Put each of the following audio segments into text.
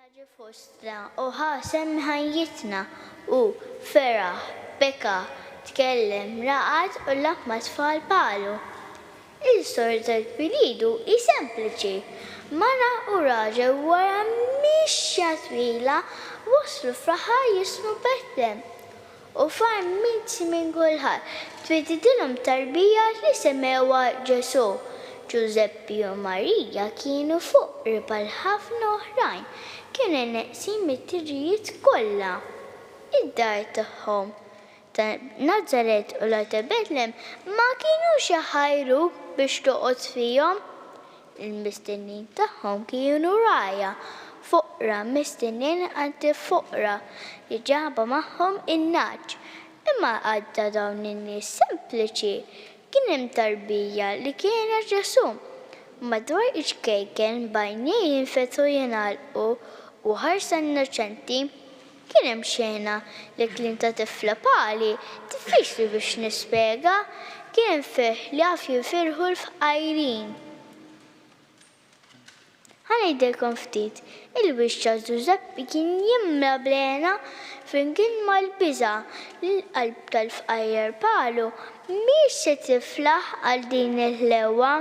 ġi fostna u ħasem ħajjitna u feraħ, beka, tkellem, raqad u laħma tfal palu. Il-sor tal-bilidu hi sempliċi. Mara u raġel wara mixja twila waslu fl-aħħar jismu Betlem. U far minn kulħadd twedidilhom tarbija li semmewha Ġesu. Giuseppi u Marija kienu fuqri bħal ħafna oħrajn, kienu neqsin mit-tiġijiet kollha. Id-dar tagħhom ta' Nazaret u ta' Betlem ma kinux jaħajru biex toqgħod fihom. Il-mistennin tagħhom kienu rajja, foqra mistennin għandi foqra li ġaba magħhom in-naġġ. Imma għadda dawn in-nies sempliċi kien hemm tarbija li kienet Ġesu. Madwar iċkejken bajniej jinfetħu jingħalqu u ħarsa innoċenti kien hemm xena li kliem ta' tifla pali diffiċli biex nispjega kien fih li għaf jifirħu l-fqajrin. Ħanejdilkom ftit, il-wixxa Giuseppi kien jimla blena finkien mal-biża' l-qalb tal-fqajjer palu mhix se tiflaħ għal din il-ħlewa.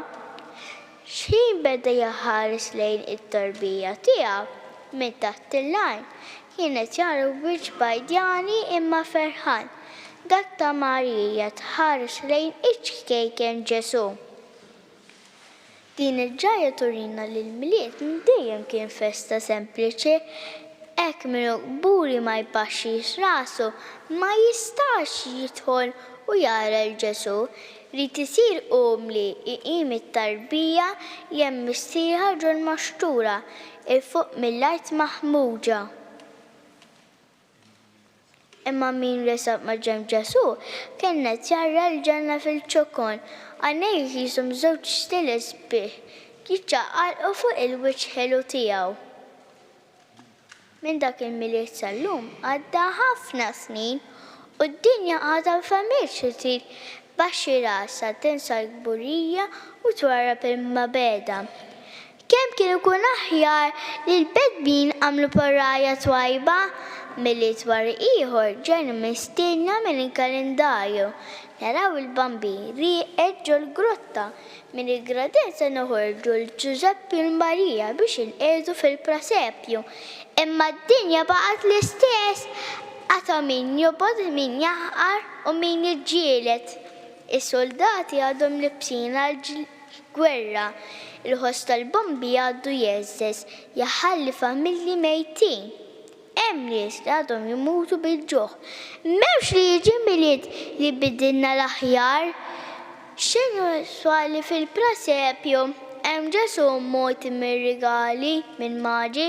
X'ħin beda jaħares lejn it-tarbija tiegħu minn taħt il-lajn kienet jara wiċċ bajdjani imma ferħan. Dak ta' Marija tħares lejn iċkejken Ġesu. Din il-ġajja turina li l-miliet minn dejjem kien festa sempliċi, hekk minnu kburi ma jbaxxix rasu ma jistax jidħol u jara l-Ġesu li tisir li iqim it-tarbija jem mistieħa ġol maxtura il-fuq mill-art maħmuġa. Imma min resaq ma' ġem Ġesu kienet jara l-ġenna fil-ċokon, għanej jisum żewġ stili sbieħ jiċċaqalqu fuq il-wiċċ ħelu tiegħu. Minn dak il-miliet sal-lum għadda ħafna snin u d-dinja għadha familx trid baxxi rasa tinsa l-gburija u twarrab il-mabeda. Kemm kien ikun aħjar li l-bedbin għamlu parajja twajba miliet wara ieħor ġejna mistiedna mill-kalendarju. Naraw il-bambiri eġġu l-grotta minn il-gradenza noħorġu l-Giuseppi u Marija biex inqiedu fil-prasepju. Imma d-dinja baqgħet l-istess għata min jobod min jaħqar u min jiġġieled. Is-soldati għadhom libsin għall-gwerra. Il-ħoss tal-bombi għaddu jeżżes jaħalli familji mejtin. Hemm nies li għadhom jimutu bil-ġuħ. M'hemmx li jiġi milied li bidilna l-aħjar. X'inhu swali fil-prasepju hemm Ġesu mmoti mir-rigali minn maġi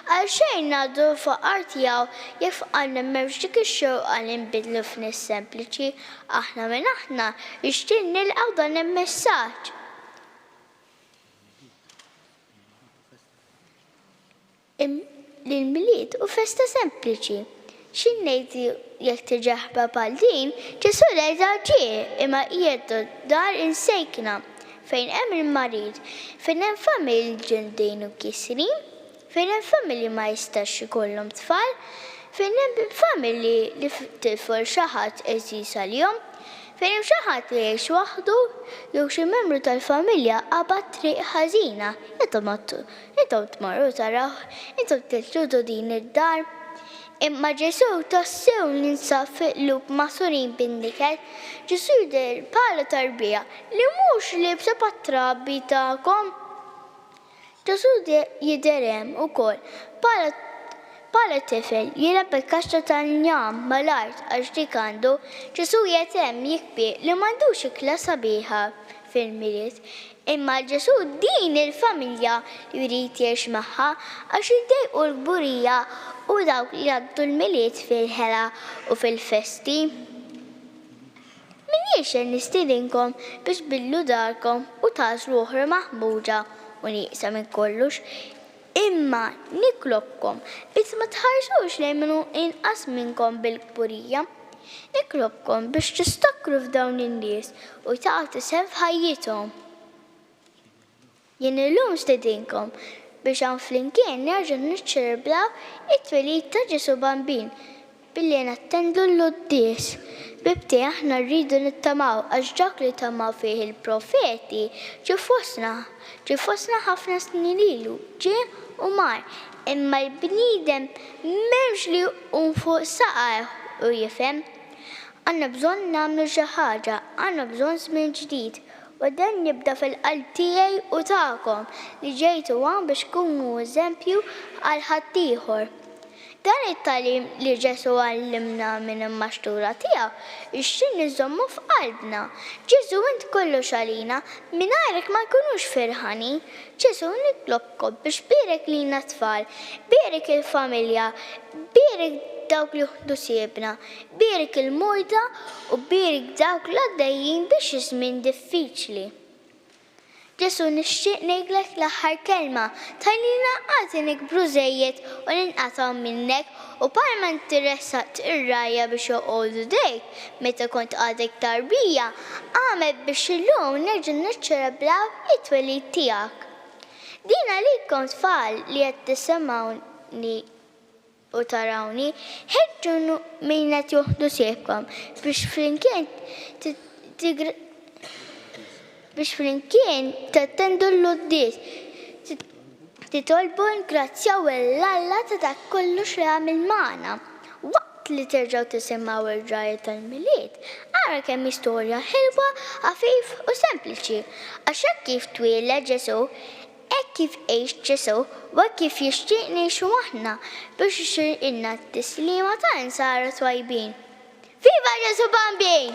għal xejn ngħaddu faqar tiegħu jekk fqarna m'hemmx dik ix-xewqa li nbidlu f'nies sempliċi aħna minn aħna nixtieq nilqgħu dan il-messaġġ. L-miliet u festa sempliċi. X'innejti jekk tiġaħba bħal din, Ġesu lejda ġie imma qiegħdu dar insejkna fejn hemm il-marid, fejn hemm familji ġendejn u kisrin, fejn hemm familji ma jistax ikollhom tfal, fejn hemm familji li tifol xi ħadd eżis għalihom, fejn hemm xi ħadd li jgħix waħdu jew xi membru tal-familja qabad triq ħażina. Intom tmorru taraw, intom tiltudu din id-dar. Imma Ġesu tassew ninsab fiqlub masurin bin-nikel. Ġesu jidher bħala tarbija li mhux libsa pat-trabbi tagħkom. Ġesu jidher hemm ukoll bħala tifel jilgħab il-kaxxa tal-njam mal-art għax dik għandu Ġesu qiegħed hemm jikbi li m'għandux ikla sabiħa fil-miliet. Imma Ġesu din il-familja jrid jgħix magħha għax iddejqu l-gburija u dawk li għaddu l-miliet fil-ħela u fil-festi. Minniex nistiedinkom biex billu darkom u tażlu oħra maħmuġa u nieqsa minn kollox. Imma niklobkom biex ma tħarsux lejn minnu inqas minnkom bil-gburija. Niklobkom biex tistakru f'dawn in-nies u tagħtu sehem f'ħajjithom. Jien illum stedinkom biex hawn flimkien nerġa' niċċelebraw it-twelid ta' Ġesu Bambin billi nattendu l-quddies. Bibti aħna rridu nittamaw għax dak li tamaw fih il-profeti ġie fostna ħafna snin ilu, ġie u mar, imma l-bniedem m'hemmx li jqum fuq saqa' u jifhem. Għandna bżonn nagħmlu xi ħaġa, għandna bżonn żmien ġdid. U dan jibda fil-qalb tiegħi u tagħkom li ġejtu hawn biex tkunu eżempju għal ħaddieħor. Dan it-tagħlim li Ġesu għallimna minn immaxtura tiegħu ixtieq niżommu f'qalbna. Ġesu int kollox għalina mingħajrek ma nkunux ferħanin. Ġesu nitlobkom biex bierek lilna tfal, bierek il-familja, bierek dawk li jieħdu siebna, bierek il-mojda u bierek dawk li għaddejjin biex iż-żmien diffiċli. Ġesu nixtieq ngħidlek l-aħħar kelma tgħidilna għad nikbru żejjed u ninqatgħu minnek u bħalma interessat ir-rajja biex joqogħdu dejk meta kont għadek tarbija għamel biex illum nerġa' niċċelebraw it-twelid tiegħek. Din għalikom tfal li qed tisimgħuni u tarawni, ħeġġu min qed jieħdu siebkom biex flimkien tattendu l-quddies, titolbu ngrazzjaw l-Alla ta' dak kollox li għamil magħna. Waqt li terġgħu tisimgħu ir-rajja tal-milied, ara kemm istorja ħilwa, ħafif u sempliċi. Għax hekk kif twieled Ġesu, hekk kif għex Ġesu u hekk kif jixtieq ngħixu aħna biex ixirqilna t-tislima ta' insara twajbin. Viva Ġesu Bambin!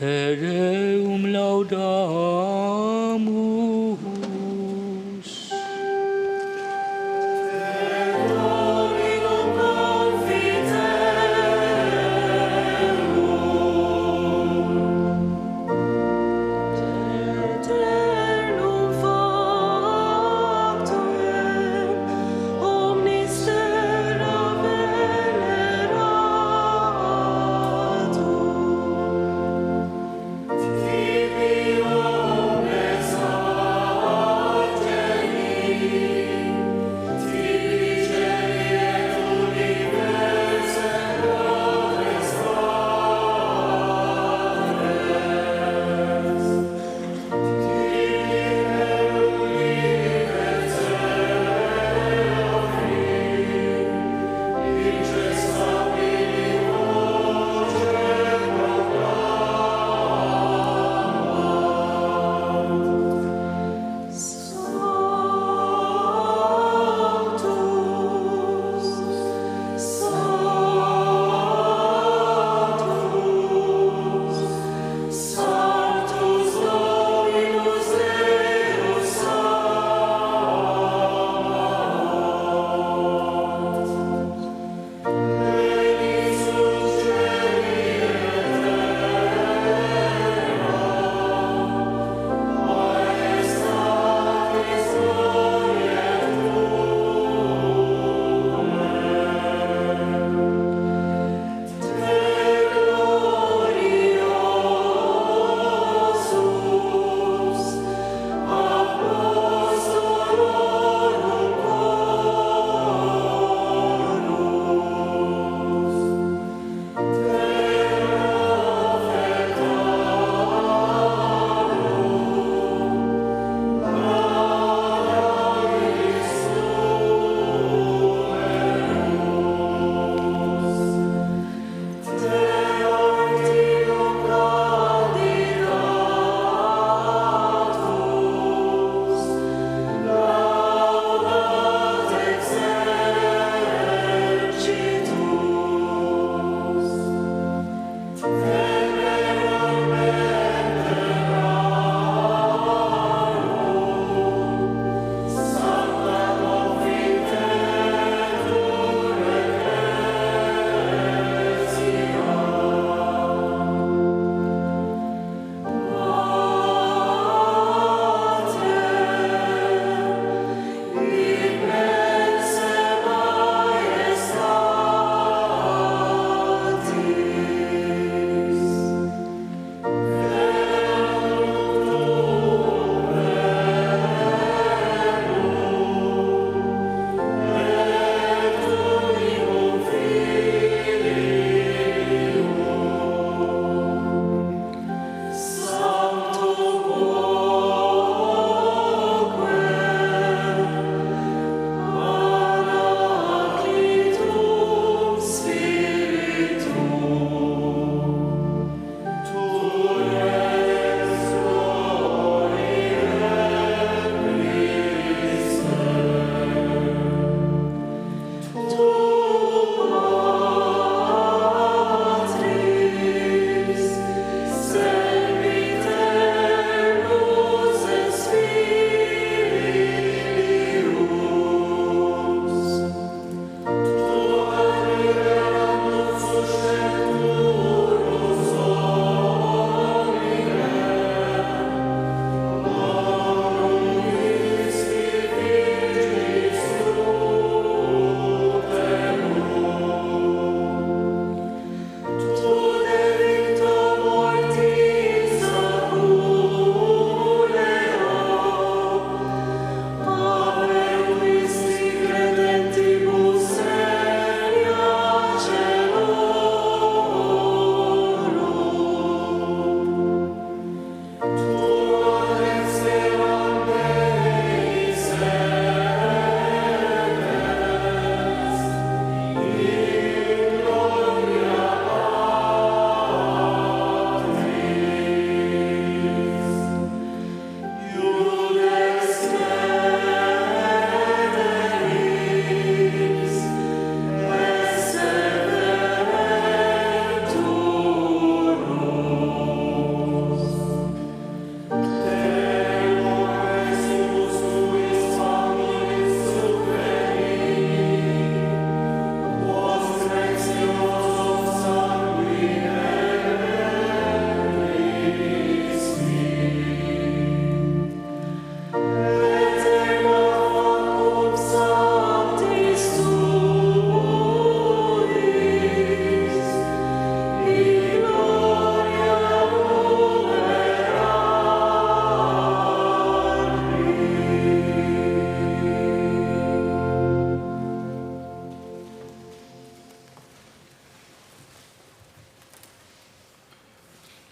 Tereum laudamus. Oh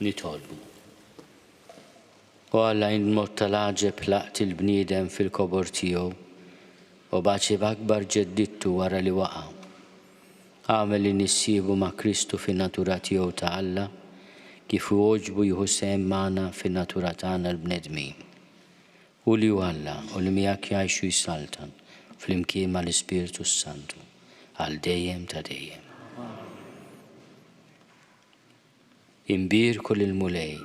nitolbu. U Alla mod tal-aġeb laqt il-bniedem fil-kobor tiegħu u baċi b'akbar ġeddittu wara li waqa'. Għamel li nissibu ma' Kristu fin-natura tiegħu ta' Alla kif uoġbu jieħu sehem magħna fin-natura tagħna l-bnedmin. U li hu Alla u li miegħek jgħixu jsaltan flimkien mal-Ispiritu Santu għal dejjem ta' dejjem. Imbirku lil-mulej.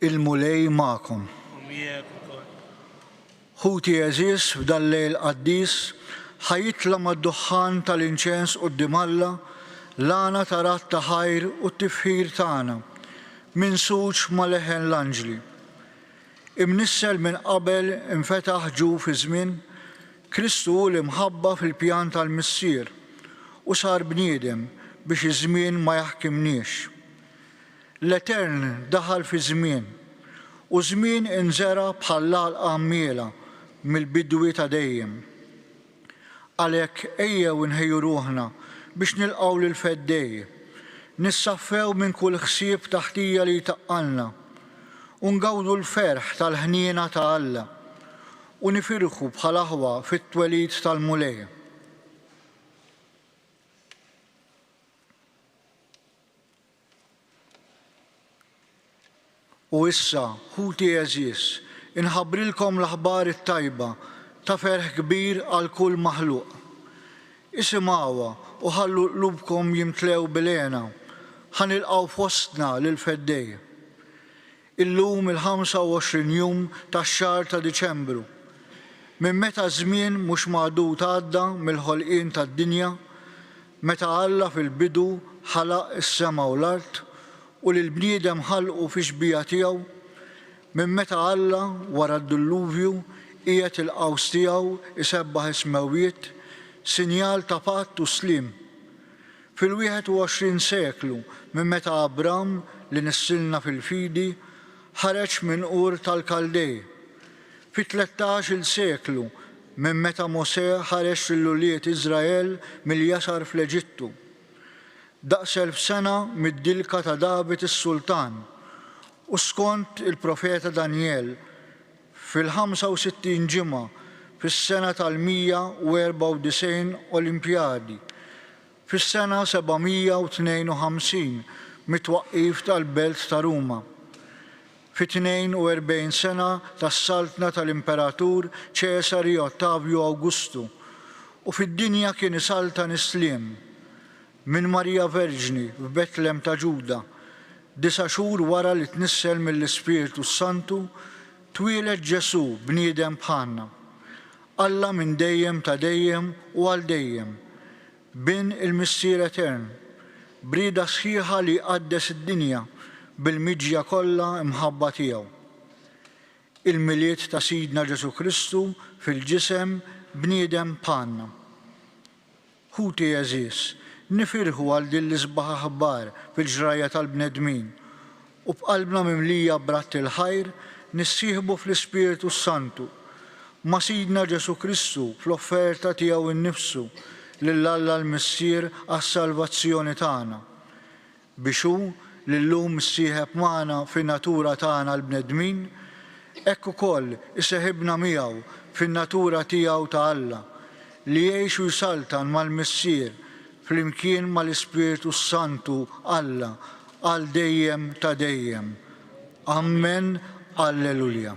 il-mulej ma'kom. Ħuti eżis f'dan lejl qaddis ħajitla mad-duħħan tal-inċens quddiem Alla l-għana tarat ta' ħajr u t-tifħir tagħna minn suċ ma' leħen l-anġli. Imnissel minn qabel infetaħ ġu fi żmien Kristu li mħabba fil-pjan tal-missier u sar bniedem biex iż-żmien ma jaħkimniex. L-Etern daħal fi żmien u żmien inżera bħall-għalqa miela mill-bidwi ta' dejjem. Għalhekk ejjew inħejju ruħna biex nilqgħu lil feddej, nissaffew minn kull ħsieb taħtija li jtaqqalna u ngawdu l-ferħ tal-ħniena ta' Alla u nifirħu bħal aħwa fit-twelid tal-mulej. U issa, ħuti eżis, inħabbrilkom l-aħbar it-tajba ta' ferħ kbir għal kull maħluq. Isimgħuha u ħallu qlubkom jimtlew bil-għena, ħanilqgħu fostna lil feddej. Illum il-25 jum tax-xahar ta' Diċembru, minn meta żmien mhux magħdud għadda mill-ħolqien tad-dinja, meta Alla fil-bidu ħalaq is-sema u l-art u l-bniedem ħalqu fi xbija tiegħu, minn meta Alla wara d-dilluvju qiegħed il-qaws tiegħu isebbaħ ismewiet, sinjal ta' patt u slim. Fil-21 seklu minn meta Abram li nissilna fil-fidi ħareġ minn Ur tal-Kaldej. Fit-13 seklu minn meta Mosè ħareġ lill-uliet Iżrael mill-jasar fl-Eġittu. Daqs 1000 sena mid-dilka ta' David is-Sultan u skont il-profeta Daniel fil-65 ġimgħa fis-sena tal-194 Olimpjadi, fis-sena 752 mit-twaqqif tal-Belt ta' Ruma, fit-42 sena tas-saltna tal-Imperatur Ċesari Ottavju Awgustu u fid-dinja kien isalta nisliem minn Marija Verġni f'Betlem ta' Ġuda, 9 xhur wara li tnissel mill-Ispiritu Santu, twieled Ġesu bniedem bħalna. Alla minn dejjem ta' dejjem u għal dejjem, bin il-missier etern, brida sħiħa li qaddes id-dinja bil-miġja kollha imħabba tiegħu. Il-miliet ta' Sidna Ġesu Kristu fil-ġisem bniedem bħalna. Ħuti eżis, nifirħu għal din l-isbaħ aħbar fil-ġrajja tal-bnedmin u b'qalbna mimlija b'ratt il-ħajr nissieħbu fl-Ispiritu Santu ma' Sidna Ġesu Kristu fl-offerta tiegħu innifsu lil Alla l-Missier għas-salvazzjoni tagħna. Biex hu li llum issieħeb magħna fin-natura tagħna l-bnedmin, hekk ukoll iseħibna miegħu fin-natura tiegħu ta' Alla li jgħix u jsaltan mal-Missier flimkien mal-Ispiritu Santu Alla għal dejjem ta' dejjem. Amen. Alleluja.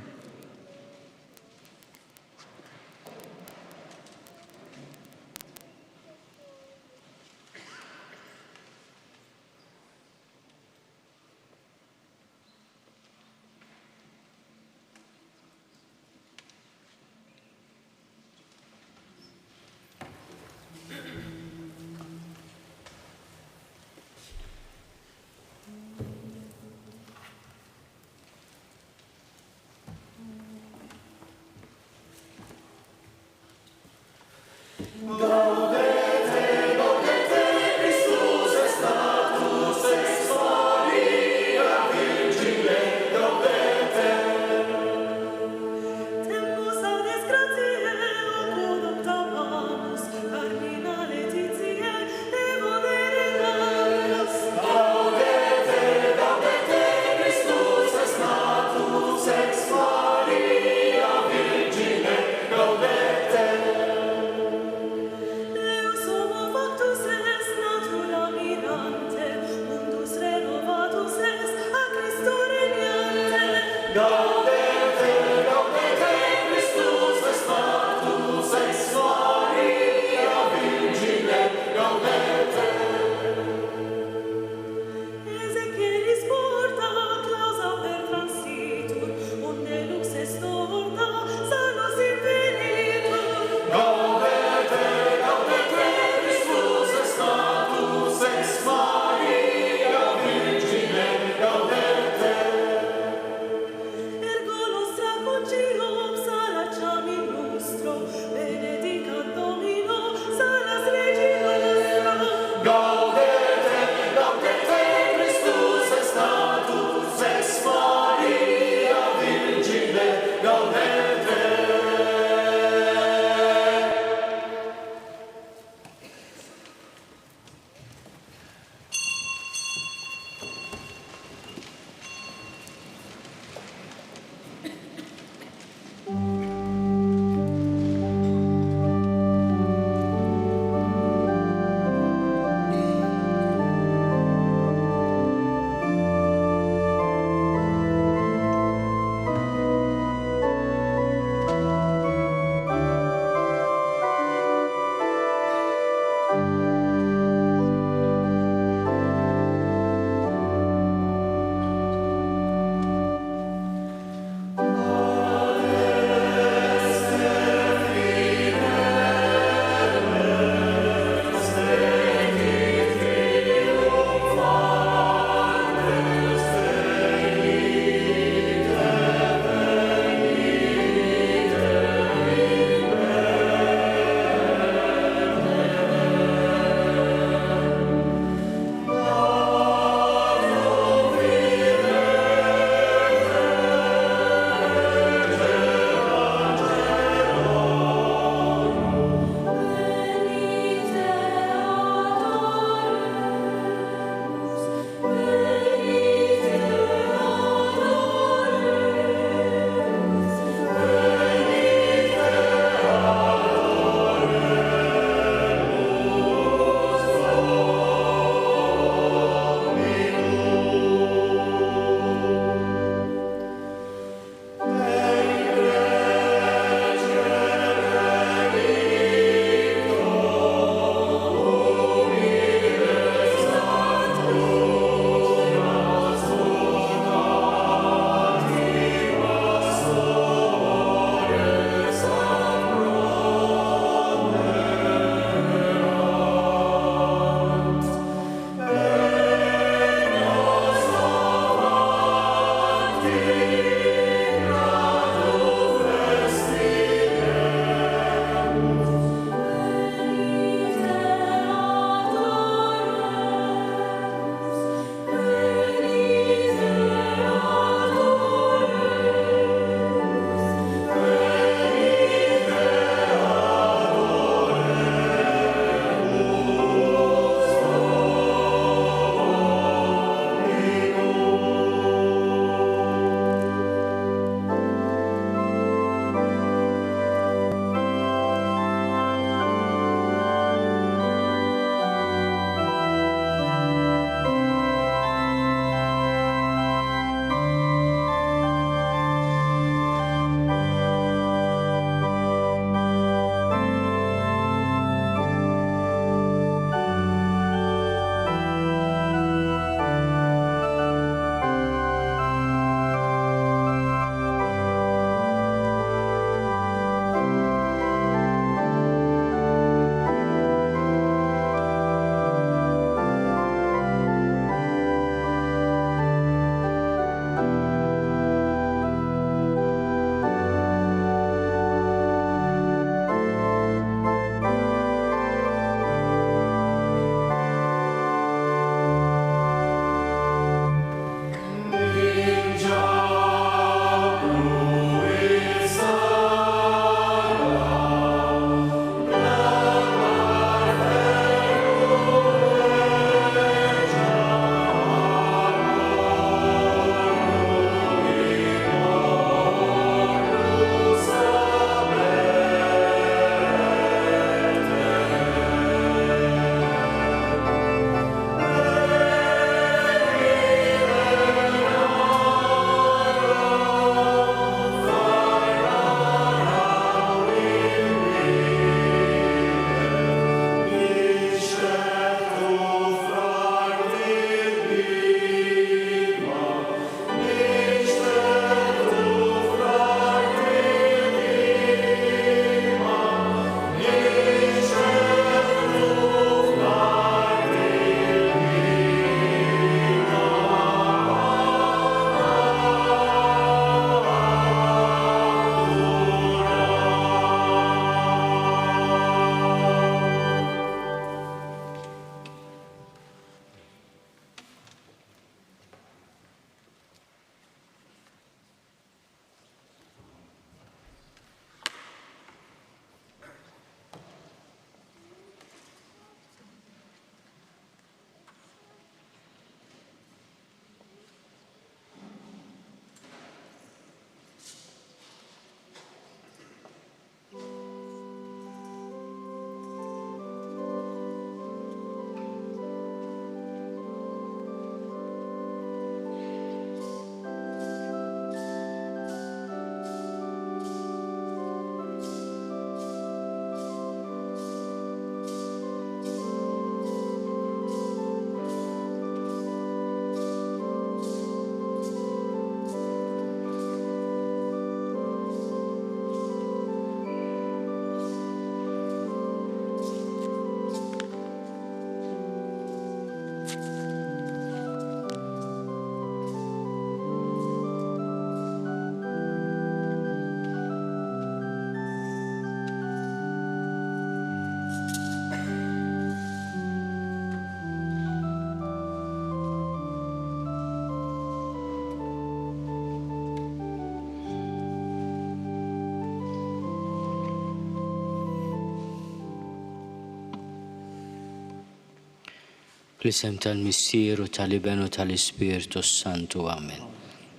Fl-isem tal-Missieru tal-Iben u tal-Ispirtu Santu, amen.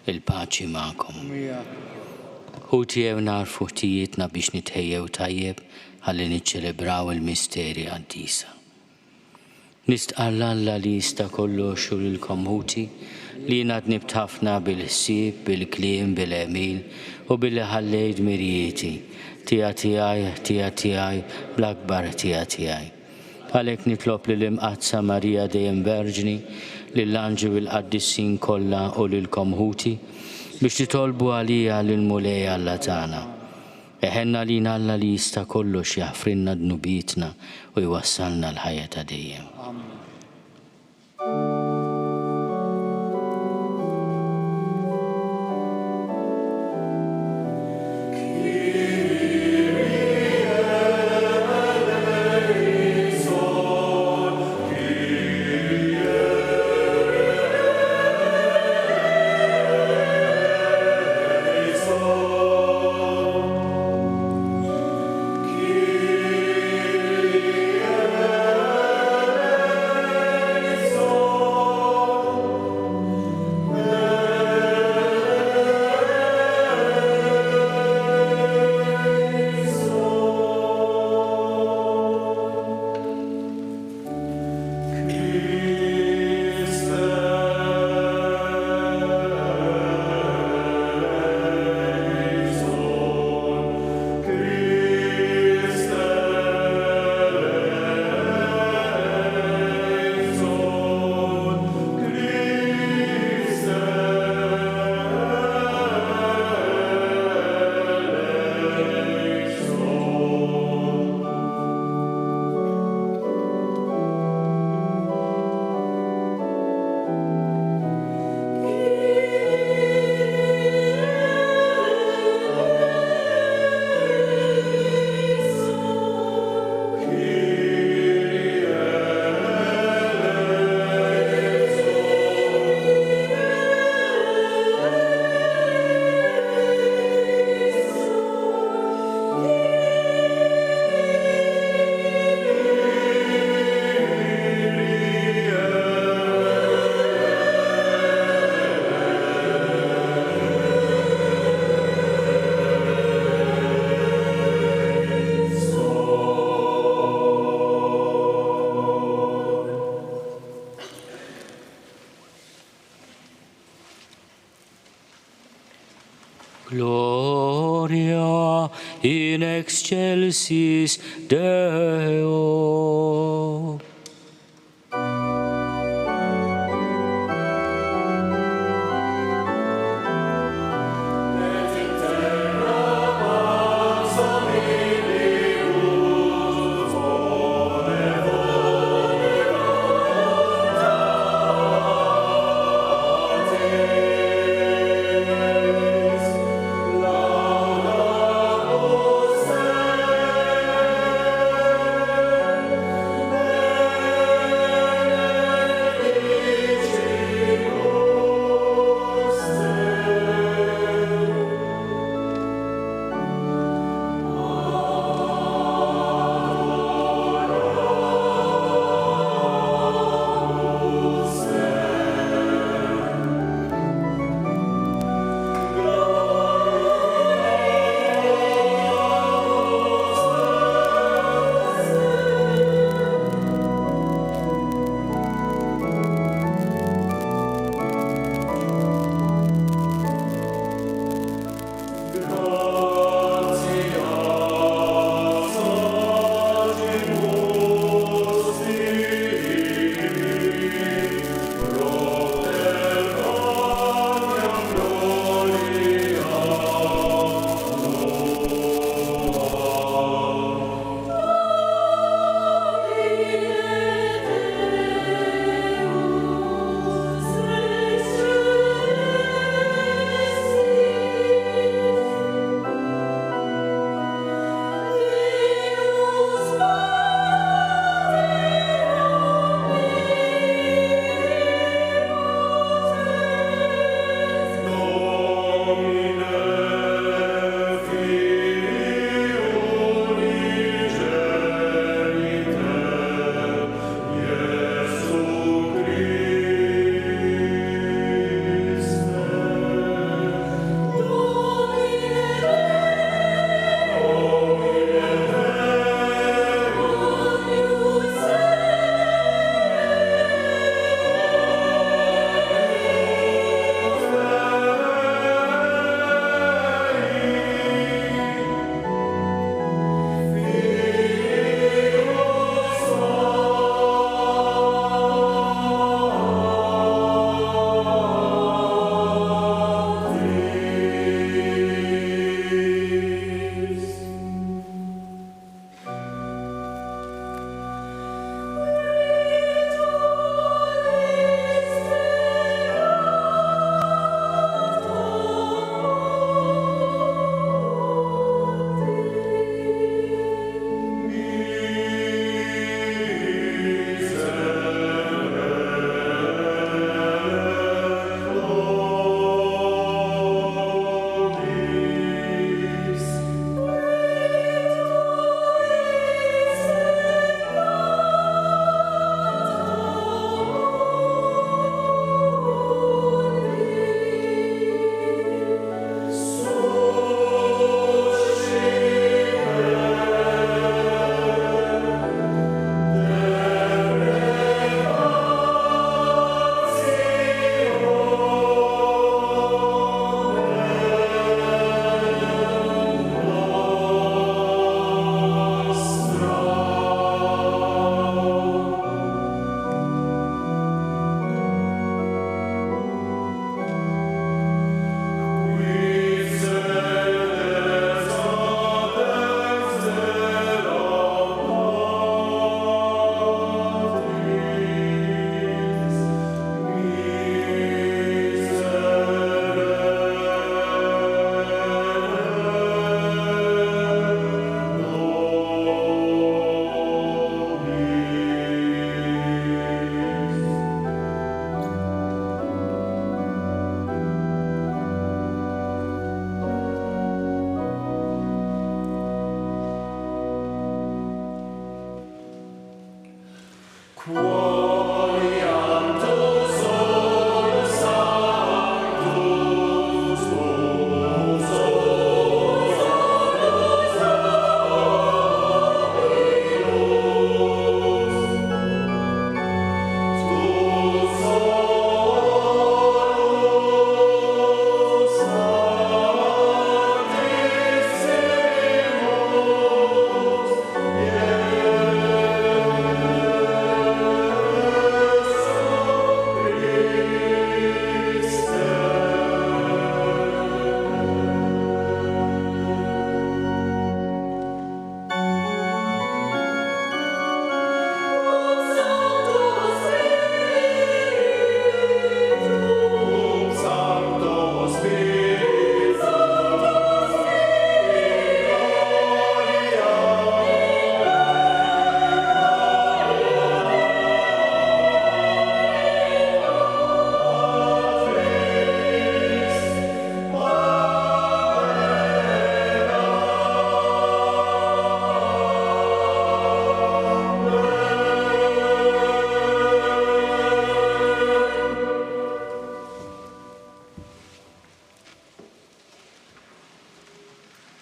Il-paċi ma'kom. Ħutijew narfu ħtijietna biex nitħejjew tajjeb ħalli niċċelebraw il-misteri għaddisa. Nistqalla Alla li jista' kollox u lilkom ħuti li ngħadni b'ħafna bil-ħsieb, bil-kliem, bil-emil u billi ħallejt mirjieti tiegħi bl-akbar tiegħi. Għalhekk nitlob lil imqazza Marija dejjem Verġni, lill-anġi u l-qaddissin kollha u lilkom ħuti biex titolbu għalija lill-Mulej Alla tagħna. Eħenna lina Alla li jista' kollox jaħfrinna dnubietna u jwassalna l-ħajja ta' dejjem. Gloria in excelsis Deo.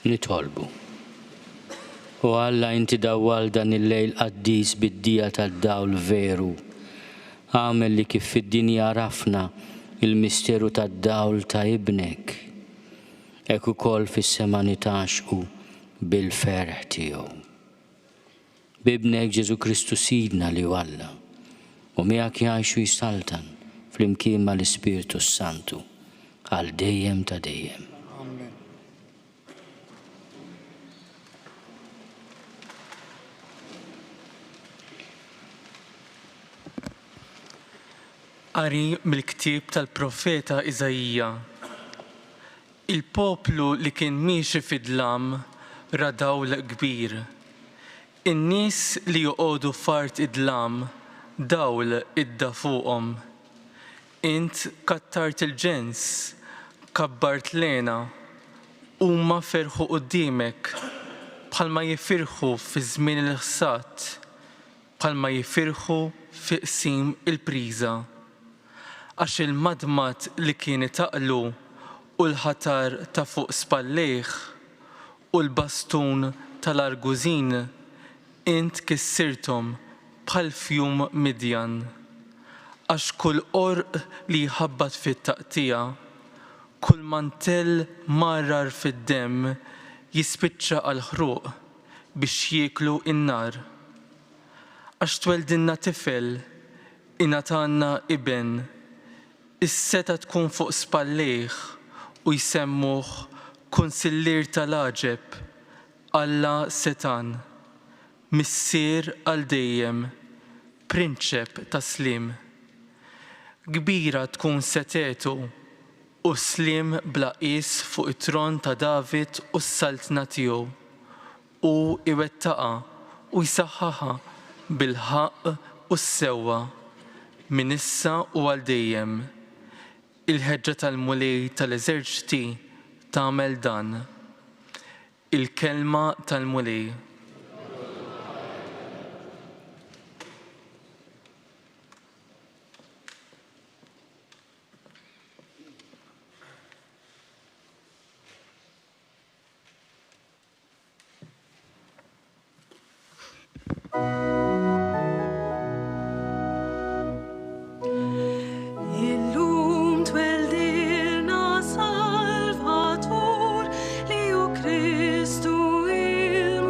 Nitolbu. U Alla inti dawwal dan il-lejl qaddis bid-dija tad-dawl veru. Għamel li kif fid-dinja rafna il-misteru tad-dawl ta' ibnek. Hekk ukoll fis-sema nitaxqu bil-ferħ tiegħu. Bibnek Ġesu Kristu Sidna li Alla. U miegħek jgħixu jisaltan flimkien mal-Ispiritu Santu għal dejjem ta' dejjem. Qari mill-ktieb tal-profeta Iżajija. Il-poplu li kien miexi fid-dlam ra dawl kbir. In-nies li joqogħdu f'art id-dlam dawl idda fuqhom. Int kattart il-ġens, kabbart lena, huma ferħu quddiemek bħalma jifirħu fi żmien il-ħsad, bħalma jifirħu fi qsim il-priża. Għax il-madmat li kien itaqlu u l-ħatar ta' fuq spallejh u l-bastun tal-argużin int kissirtom bħal fjum Midjan. Għax kull qorq li jħabbat fit-taqtija, kull mantell marrar fid-demm jispiċċa għal-ħruq biex jieklu in-nar. Għax tweldinna tifel, ingħatanna iben, is-seta tkun fuq spallejh u jsemmuh Kunsillier tal-Aġeb, Alla Setan, Missier għal dejjem, Prinċep ta' Slim. Kbira tkun setetu u slim bla qis fuq it-tron ta' David u s-saltna tiegħu u iwettaqa u jsaħħaha bil-ħaq u s-sewwa minn issa u għal dejjem. Il-ħeġġa tal-mulej tal-eżerċiti tagħmel dan. Il-kelma tal-mulej. Salvator, Leo Cristo il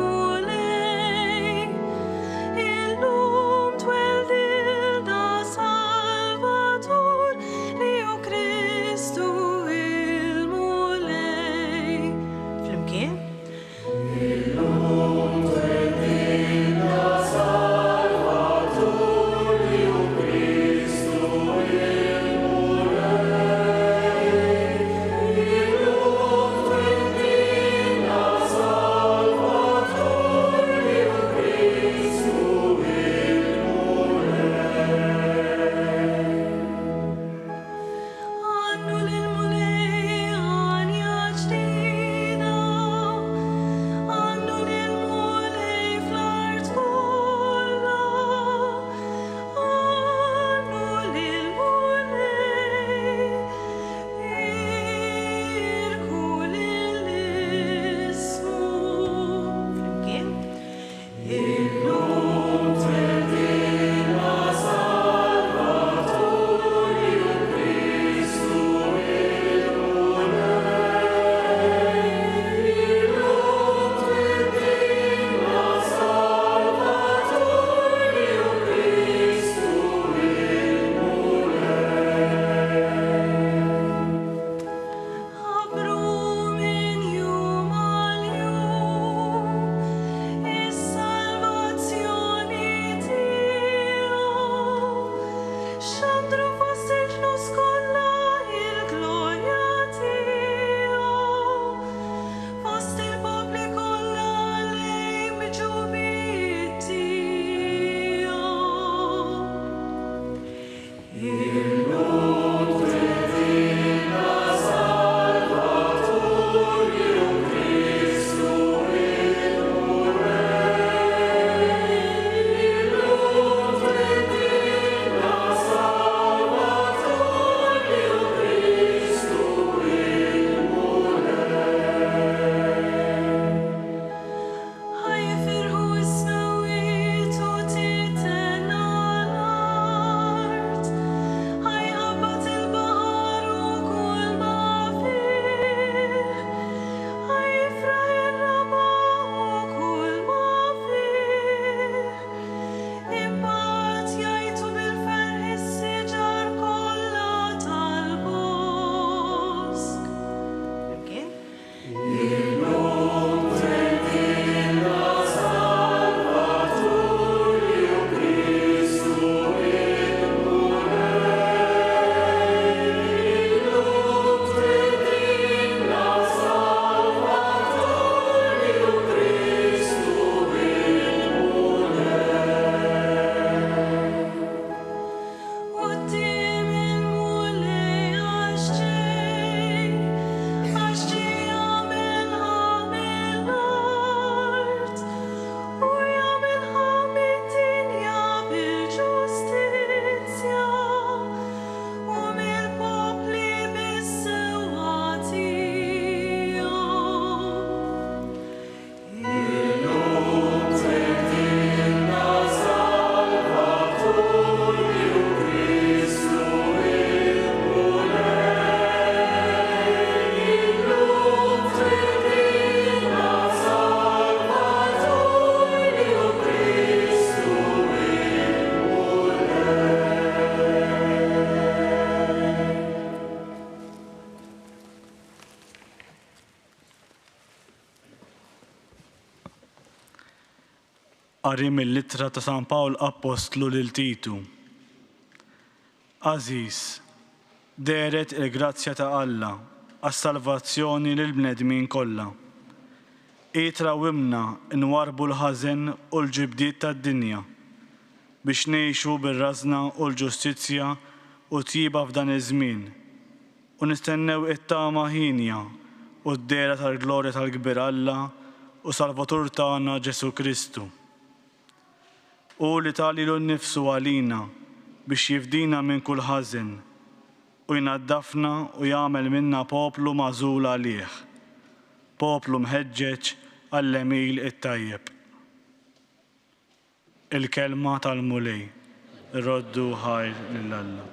Qari mill-Littra ta' San Pawl Apostlu lil Titu. Aziz, deret il-grazzja ta' Alla għas-salvazzjoni lill-bnedmin kollha. Trawimna nwarbu l-ħażen u l-ġibdiet tad-dinja biex ngħixu bir-rażna u l-ġustizzja u tjiba f'dan iż-żmien u nistennew it-tama ħinja u d-dera tal-glorja tal-Kbir Alla u Salvatur tagħna Ġesu Kristu. U li talilu nnifsu għalina biex jifdina minn kull ħażin u jnaddafna u jagħmel minna poplu magħżul għalih, poplu mħeġġeġ għall-emil it-tajjeb. Il-kelma tal-mulej, roddu ħajr lill-Alla.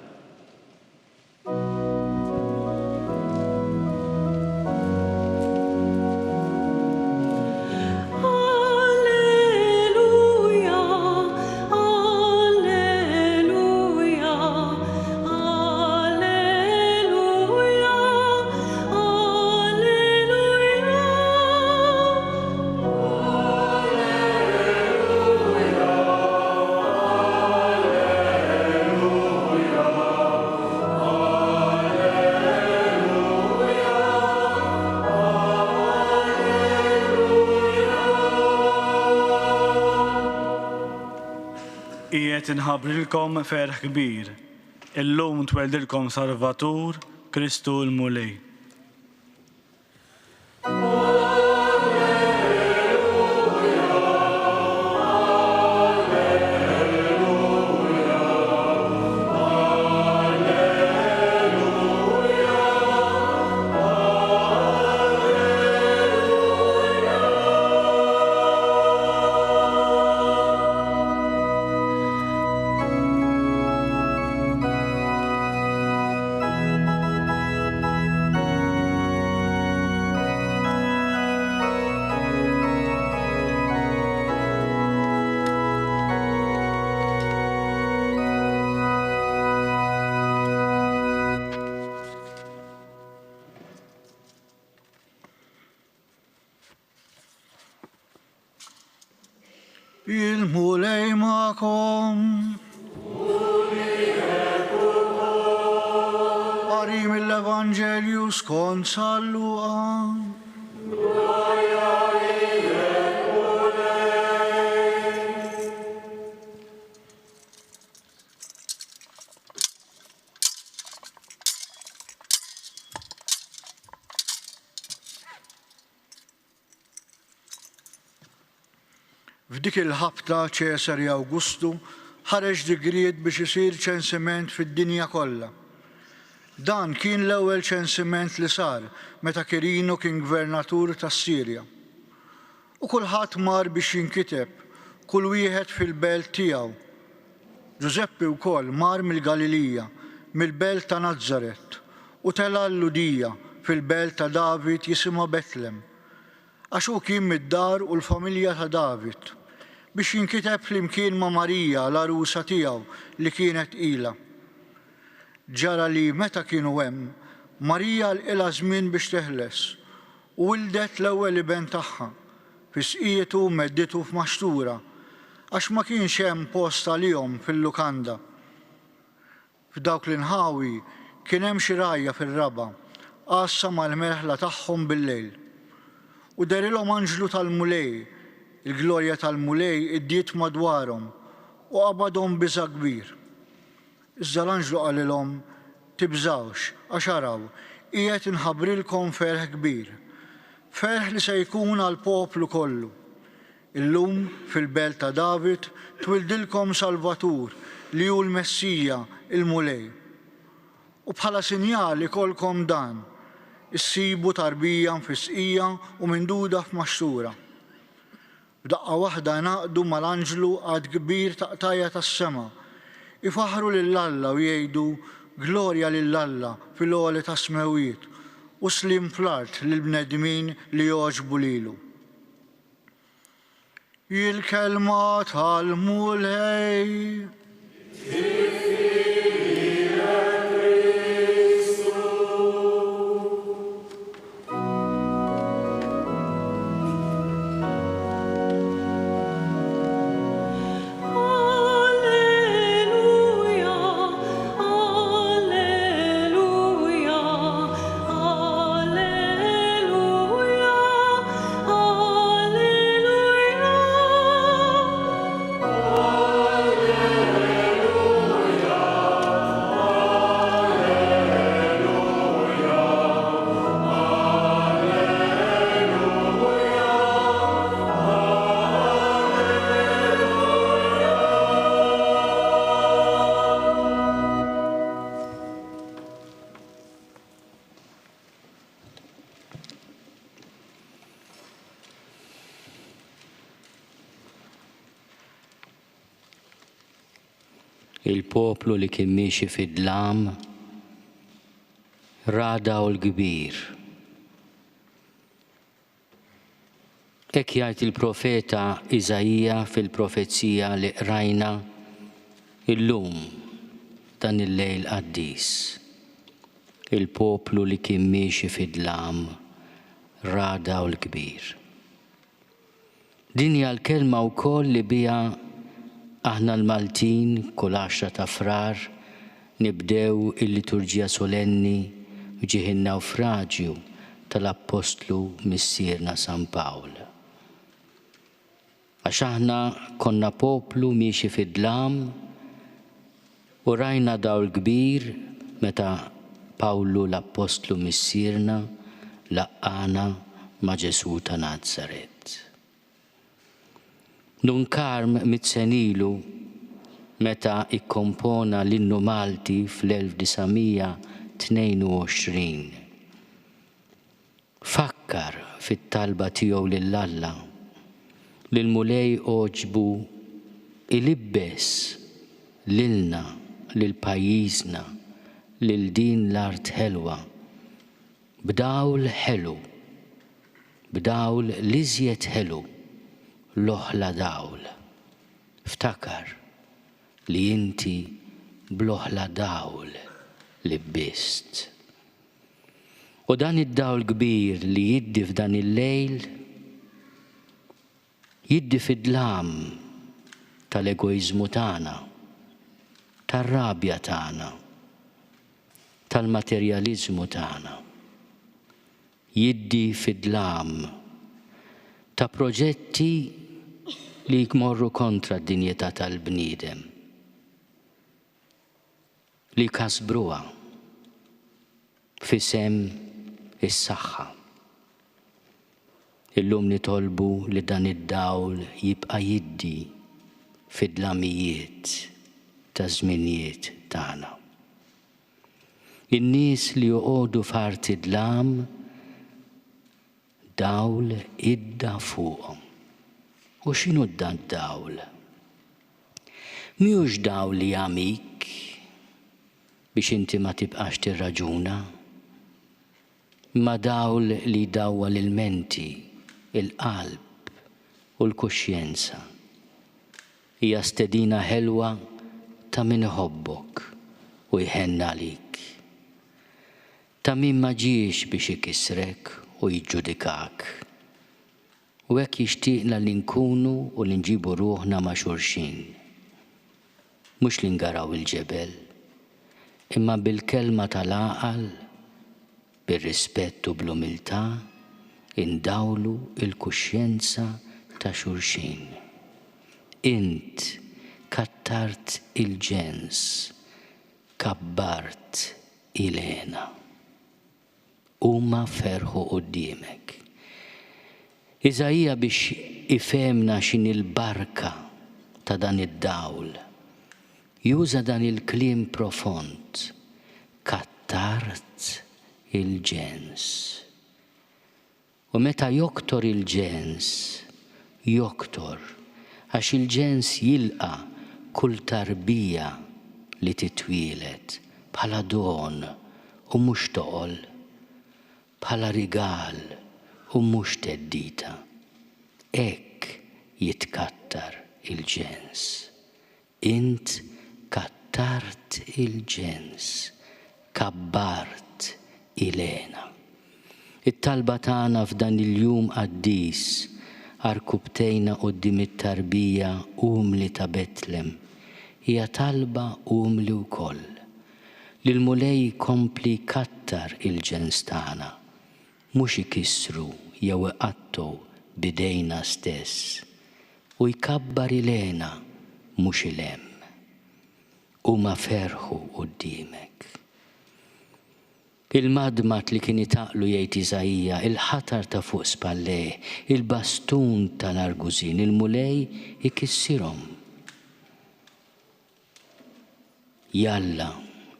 Inħabrilkom ferħ kbir, illum tweldilkom Salvatur Kristu l-Mulej. Il-mulej ma'kom. Qari mill-Evanġelju skont San Luqa. F'dik il-ħabta Ċesari Awgustu ħareġ digriet biex isir ċensiment fid-dinja kollha. Dan kien l-ewwel ċensiment li sar meta Quirino kien gvernatur tas-Sirja. U kulħadd mar biex jinkiteb, kull wieħed fil-belt tiegħu. Giuseppe wkoll mar mill-Galilija, mill-belt ta' Nażaret, u tela l-Ludija fil-belt ta' David jisimha Betlem, għax hu kien mid-dar u l-familja ta' David, biex jinkiteb flimkien ma' Marija l-arusa tiegħu li kienet ilha. Ġara li meta kienu hemm, Marija lqilha żmien biex teħles u wildet l-ewwel iben tagħha, fi sqietu medditu f'maxtura, għax ma kienx hemm post għalihom fil-lukanda. F'dawk l-inħawi kien hemm xi rajja fir-raba' qassa mal-merħla tagħhom bil-lejl. U derilhom anġlu tal-mulej, il-glorja tal-mulej iddiet madwarhom u qabadhom biża' kbir. Iżda l-anġlu qalilhom tibżawx għax araw qiegħed inħabbrilkom ferħ kbir, ferħ li se jkun għall-poplu kollu. Illum fil-belt ta' David twildilkom Salvatur li hu l-Messija il-mulej. U bħala sinjal ikolkom dan, issibu tarbija mfisqija u minduda f'maxtura. B'daqqa waħda naqdu mal-anġlu għad kbir ta' qtajja tas-sema, ifaħru lill-Alla u jgħidu glorja lill-Alla fil-għoli ta' smewiet u slim fl-art lill-bnedmin li jogħġbu lilu. Il-kelma tal-mulej. il-poplu li kien miexi fid-dlam ra dawl kbir. Hekk jgħid il-profeta Iżajija fil-profezija li qrajna illum dan il-lejl qaddis. Il-poplu li kien miexi fid-dlam ra dawl kbir. Din hija l-kelma wkoll li biha aħna l-Maltin kull 10 ta' frar nibdew il-liturġija solenni ġieħ in-nawfraġġju tal-Apostlu missierna San Pawl. Għax aħna konna poplu miexi fid-dlam u rajna dawl kbir meta Pawlu l-Apostlu missierna laqqana ma' Ġesu ta' Nazaret. Dunkarm mit-senilu meta ikkompona l-innu Malti fl-1922. Fakkar fit-talba tiegħu lill-Alla li l-mulej oġbu ilibbes lilna, lil pajjiżna, lil din l-art ħelwa b'dawl ħelu, b'dawl l-iżjed ħelu, l-oħla dawl. Ftakar li inti bl-oħla dawl li bist. U dan id-dawl kbir li jiddi f'dan il-lejl, jiddi fid-dlam tal-egoizmu tagħna, tar-rabja tagħna, tal-materjaliżmu tagħna. Jiddi fid-dlam ta' proġetti li jmorru kontra d-dinjetà tal-bniedem, li kasbruha f'isem is-saħħa. Illum nitolbu li dan id-dawl jibqa' jiddi fid-dlamijiet ta' żminijiet tagħna. In-nies li joqogħdu f'art id-dlam dawl idda fuqhom. U x'inhu dan dawl? Mhijiex dawl li għamik biex inti ma tibqax tirraġuna, ma dawl li dawwa l-menti, il-qalb u l-kuxjenza. Hija stedina ħelwa ta' min iħobbok u jħenna għalik. Ta' min ma ġiex biex ikissrek u jiġġudikak. U hekk jixtieqna li nkunu u li nġibu ruħna ma' xulxin. Mhux li ngaraw il-ġebel, imma bil-kelma tal-għaqal, bir-rispett u bl-umiltà, indawlu il-kuxjenza ta' xulxin. Int kattart il-ġens, kabbart ilena. Huma ferħu quddiemek. Iżajija biex ifhemna x'in il-barka ta' dan id-dawl, juża dan il-kliem profond, kattart il-ġens. U meta joktor il-ġens, joktor, għax il-ġens jilqa kull tarbija li titwielet bħala don u mhux toqol, bħala rigal u mhux teddita. Hekk jitkattar il-ġens. Int kattart il-ġens, kabbart ilena. It-talba tagħna f'dan il-jum qaddis arkubtejna quddiem it-tarbija umli ta' Betlem hija talba umli wkoll li l-mulej kompli kattar il-ġens tagħna, mhux ikissru jew iqattu bidejna stess u jkabbar ilena mhux ilem. Huma ferħu quddiemek. Il-madmat li kien itaqlu jgħid Iżajija, il-ħatar ta' fuq spalleh, il-bastun tal-argużin, il-mulej ikissirhom. Jalla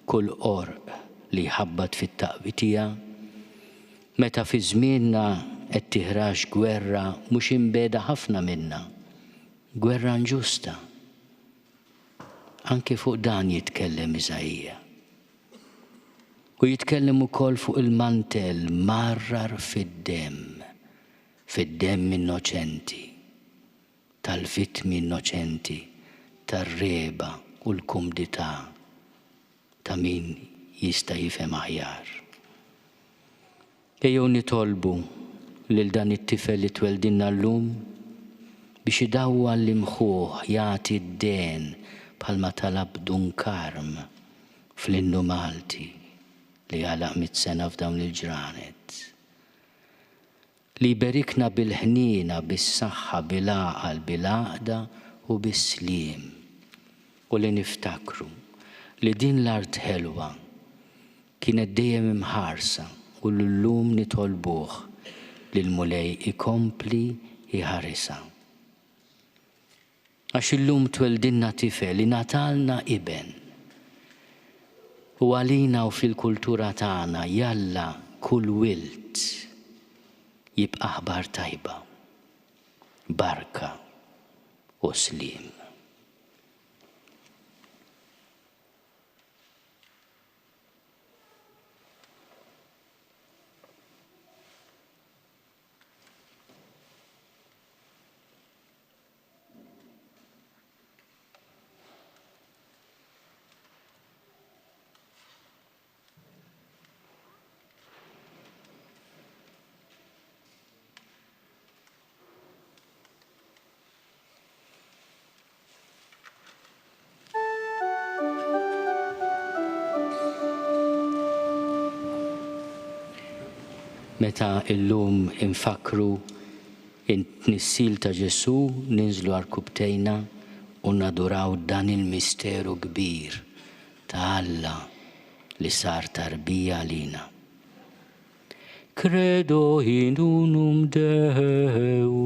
kull qorq li jħabbat fit-taqbitija, meta fi żmienna qed tiħrax gwerra mhux imbeda ħafna minnha, gwerra inġusta. anke fuq dan jitkellem Iżajja. U jitkellem ukoll fuq il-mantel marrar fid-demm innoċenti, tal-vittmi innoċenti, tar-reba u l-kumdità ta' min jista' jifhem aħjar. Ejjew nitolbu lil dan it-tifel li tweldinna llum biex idawwa l-imħuħ jagħti d-den bħalma talab Dunkarm fl-innu Malti li għalaq 100 sena f'dawn il-ġranet. Li jberikna bil-ħnina, bis-saħħa, bil-għaqal, bil-għaqda u bis-sliem. U li niftakru li din l-art ħelwa kienet dejjem imħarsa u l-lum nitolbuh li l-mulej ikompli iħarisa. Għax illum tweldinna tifel li natalna iben. U għalina u fil-kultura tagħna jalla kull wilt jibqa' aħbar tajba, barka u sliem. Meta illum infakru in-tnissil ta' Ġesu ninżlu għall-kubtejna u naduraw dan il-misteru kbir ta' Alla li sar tarbija lina. Credo in unum Deum.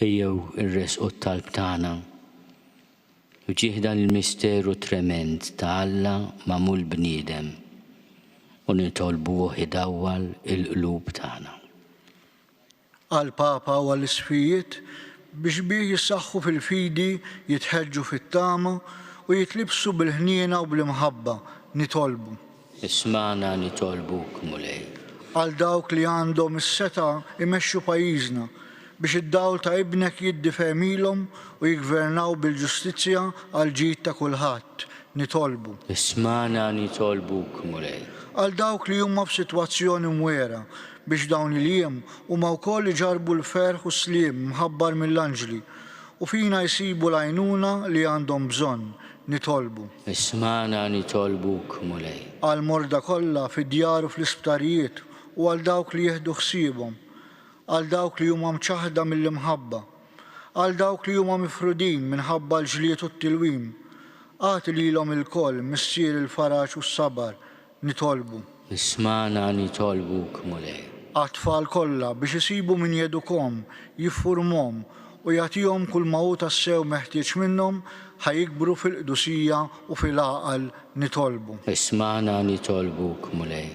Ejjew irresqu t-talb tagħna u ġieħdan il-misteru trement ta' Alla magħmul bniedem u nitolbuh idawwal il-qlub tagħna. Għal-Papa u għall-isfijiet biex bih jissaħħu fil-fidi, jitħeġġu fit-tama u jitlibsu bil-ħniena u bil-imħabba nitolbu. Ismana nitolbuk mulej. Għal dawk li għandhom is-seta imexxu pajjiżna biex id-dawl ta' ibnek jiddifemilhom u jigvernaw bil-ġustizzja għal ġid ta' kulħadd nitolbu. Ismana nitolbuk mulej. Għal dawk li huma f'sitwazzjoni mwera biex dawn il-jiem huma wkoll iġarbu l-ferħ u sliem mħabbar mill-anġli u fina jsibu l-għajnuna li għandhom bżonn nitolbu. Ismana nitolbuk mulej. Għal morda kollha fid-djar u fl-isptarijiet u għal dawk li jieħdu ħsiebhom, għal dawk li huma mċaħda mill-imħabba, għal dawk li huma mifrudin minħabba l-ġlied u t-tilwim, għati lilhom il-koll missier il-faraġ u s-sabar nitolbu. Ismana nitolbuk mulej. Għat-tfal kollha biex isibu min jedukom, jiffurmhom u jagħtihom kull ma hu tassew meħtieġ minnhom ħajikbru fil-qdusija u fil-għaqal nitolbu. Ismana nitolbuk mulej.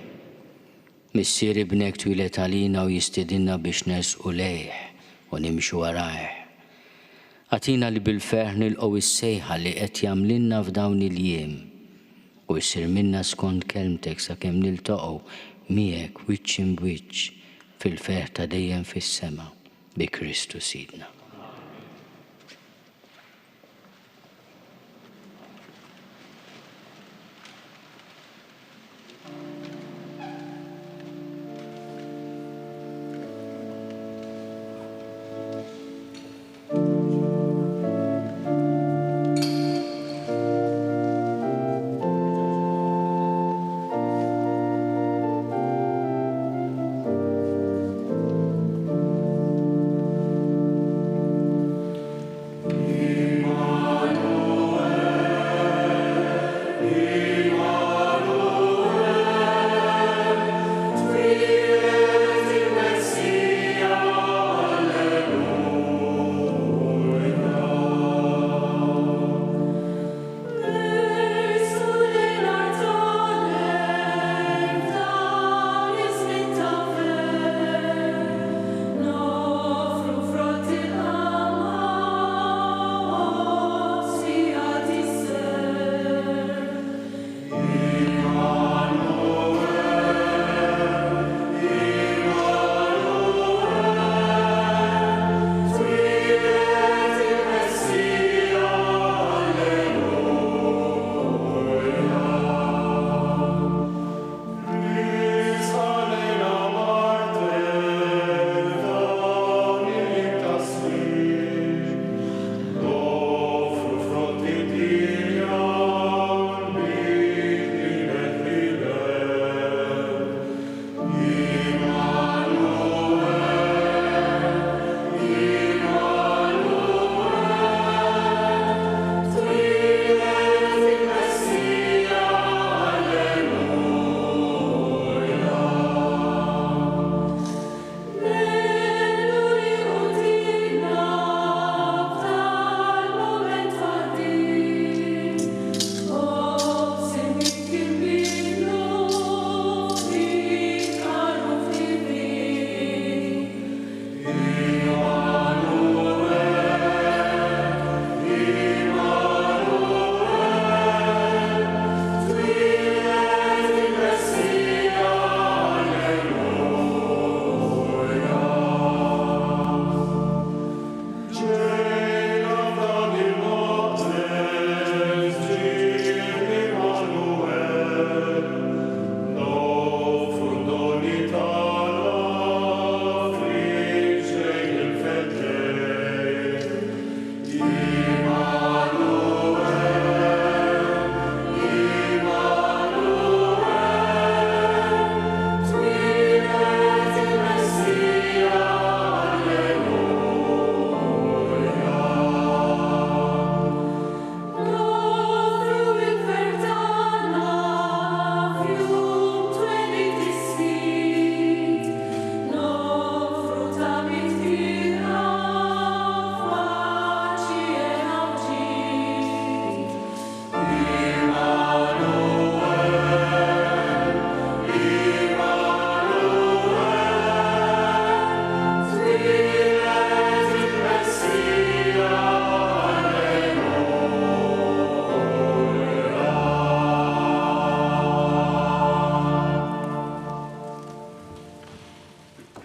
Missier ibnek twilet għalina u jistedinna biex nesqu lejh u nimxu warajh. Għatina li bil-ferħ nilqgħu is-sejħa li qed jagħmlilna f'dawn il-jiem u jsir minna skont kelmtek sakemm niltaqgħu miegħek wiċċ imbiċċ fil-ferħ ta' dejjem fis-sema bi Kristu Sidna.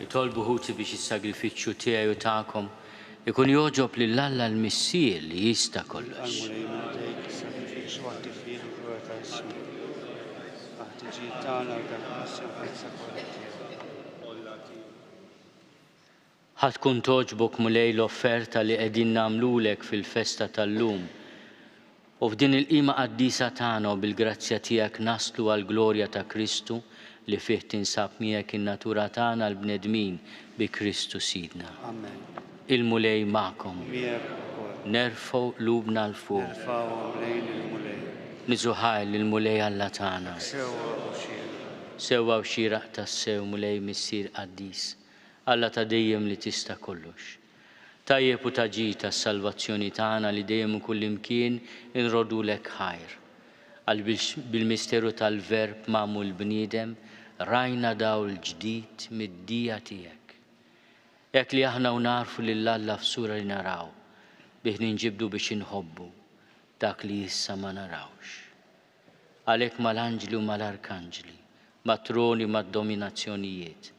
Nitolbu ħuti biex is-sagrifiċċju tiegħi u tagħkom ikun joġob lill-Alla l-Missier li jista' kollox. Ħadd tkun toġbok mulej l-offerta li qegħdin nagħmlulek fil-festa tal-lum. U f'din il-qima qaddisa tagħna u bil-grazzja tiegħek naslu għall-glorja ta' Kristu li fih tinsab miegħek in-natura tagħna l-bnedmin bi Kristu Sidna. Amen. Il-mulej magħkom. Nerfgħu qlubna l fuq. Niżuħaj lill-mulej Alla tagħna. Sewwa u xieraq tas-sew mulej missier qaddis. Alla ta' dejjem li tista' kollox. Tajjeb u taġi tas-salvazzjoni tagħna li dejjem kull imkien inrodulek ħajr. Għal bil-misteru tal-verb magħmul bniedem rajna dawl ġdid mid-dija tiegħek. Jekk li aħna u narfu lill-Alla f'sura li naraw, bih ninġibdu biex inħobbu dak li issa ma narawx. Għalhekk mal-anġli u mal-arkanġli, mat-troni mad-dominazzjonijiet,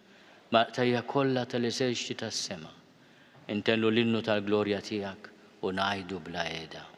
maqtajja kollha tal-eżerċiti tas-sema, intennu l-innu tal-glorja tiegħek u ngħidu bla qiegħda.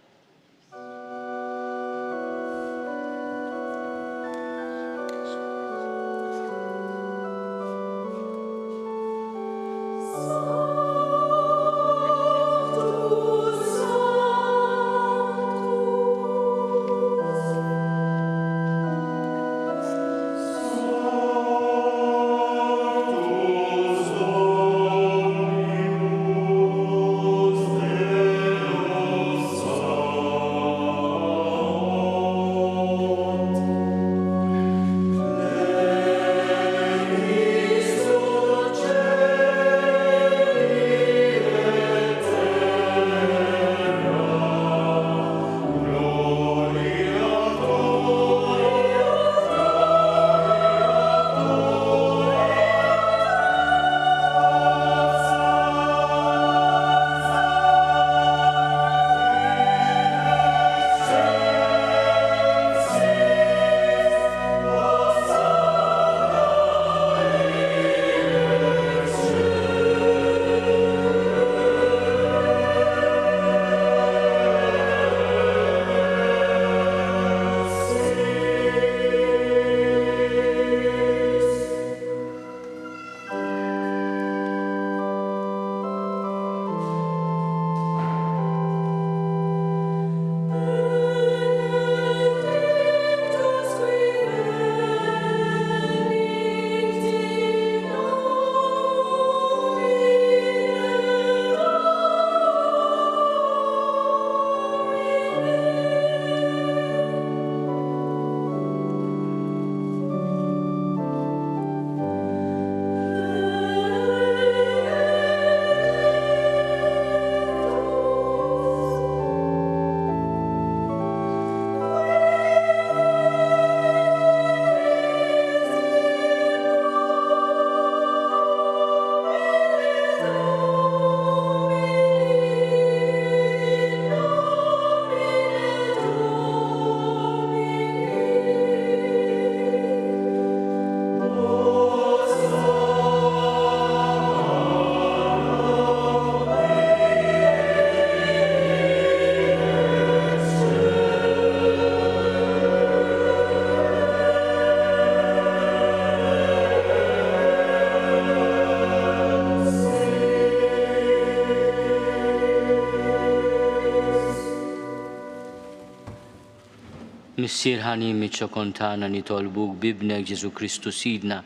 Missier ħanim iċ-ċokontana nitolbuk bibnek Ġesu Kristu Sidna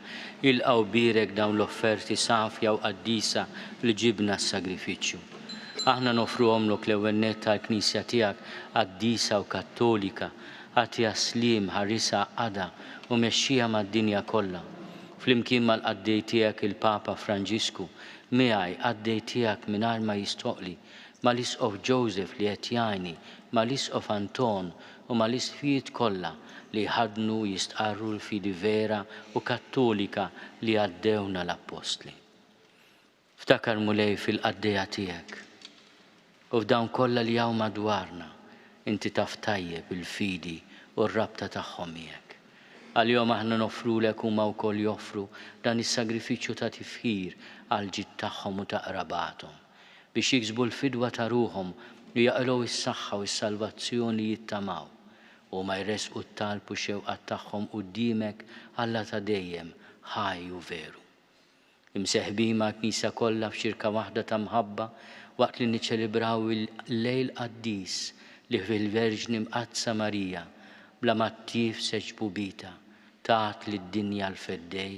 ilqgħu birek dawn l-offerti safja u qaddisa li ġibna s-sagrifiċċju. Aħna nofruhomlok l-ewwel nett tal-Knisja tiegħek qaddisa u kattolika, għatija slim ħarisa għada u mexxija mad-dinja kollha. Flimkien mal-qaddej tiegħek il-Papa Franġisku, miegħi qaddej tiegħek mingħajr ma jistoqli, mal-Isqof Joseph li qed jgħinni, mal-Isqof Anton u mal-isfijiet kollha li ħadnu jistqarru l-fidi vera u kattolika li għaddewna l-Apostli. Ftakar mulej fil-qaddejja tiegħek u f'dawn kollha li hawn madwarna inti taf tajjeb il-fidi u r-rabta tagħhom miegħek. Għal-jom aħna nofrulek huma wkoll joffru dan is-sagrifiċċju ta' tifħir għal-ġid tagħhom u ta' qrabathom biex jiksbu l-fidwa ta' ruhom li jaqilgħu is-saħħa u s-salvazzjoni jittamaw u ma jresqu t-talb u xewqat tagħhom quddiemek Alla ta' dejjem ħaj u veru. Imseħbin ma' Knisja kollha f'xirka waħda ta' mħabba waqt li niċċelebraw il-lejl qaddis li fil-Verġni Mqazza Marija bla mattif seġbubita tat lid-dinja l-feddej.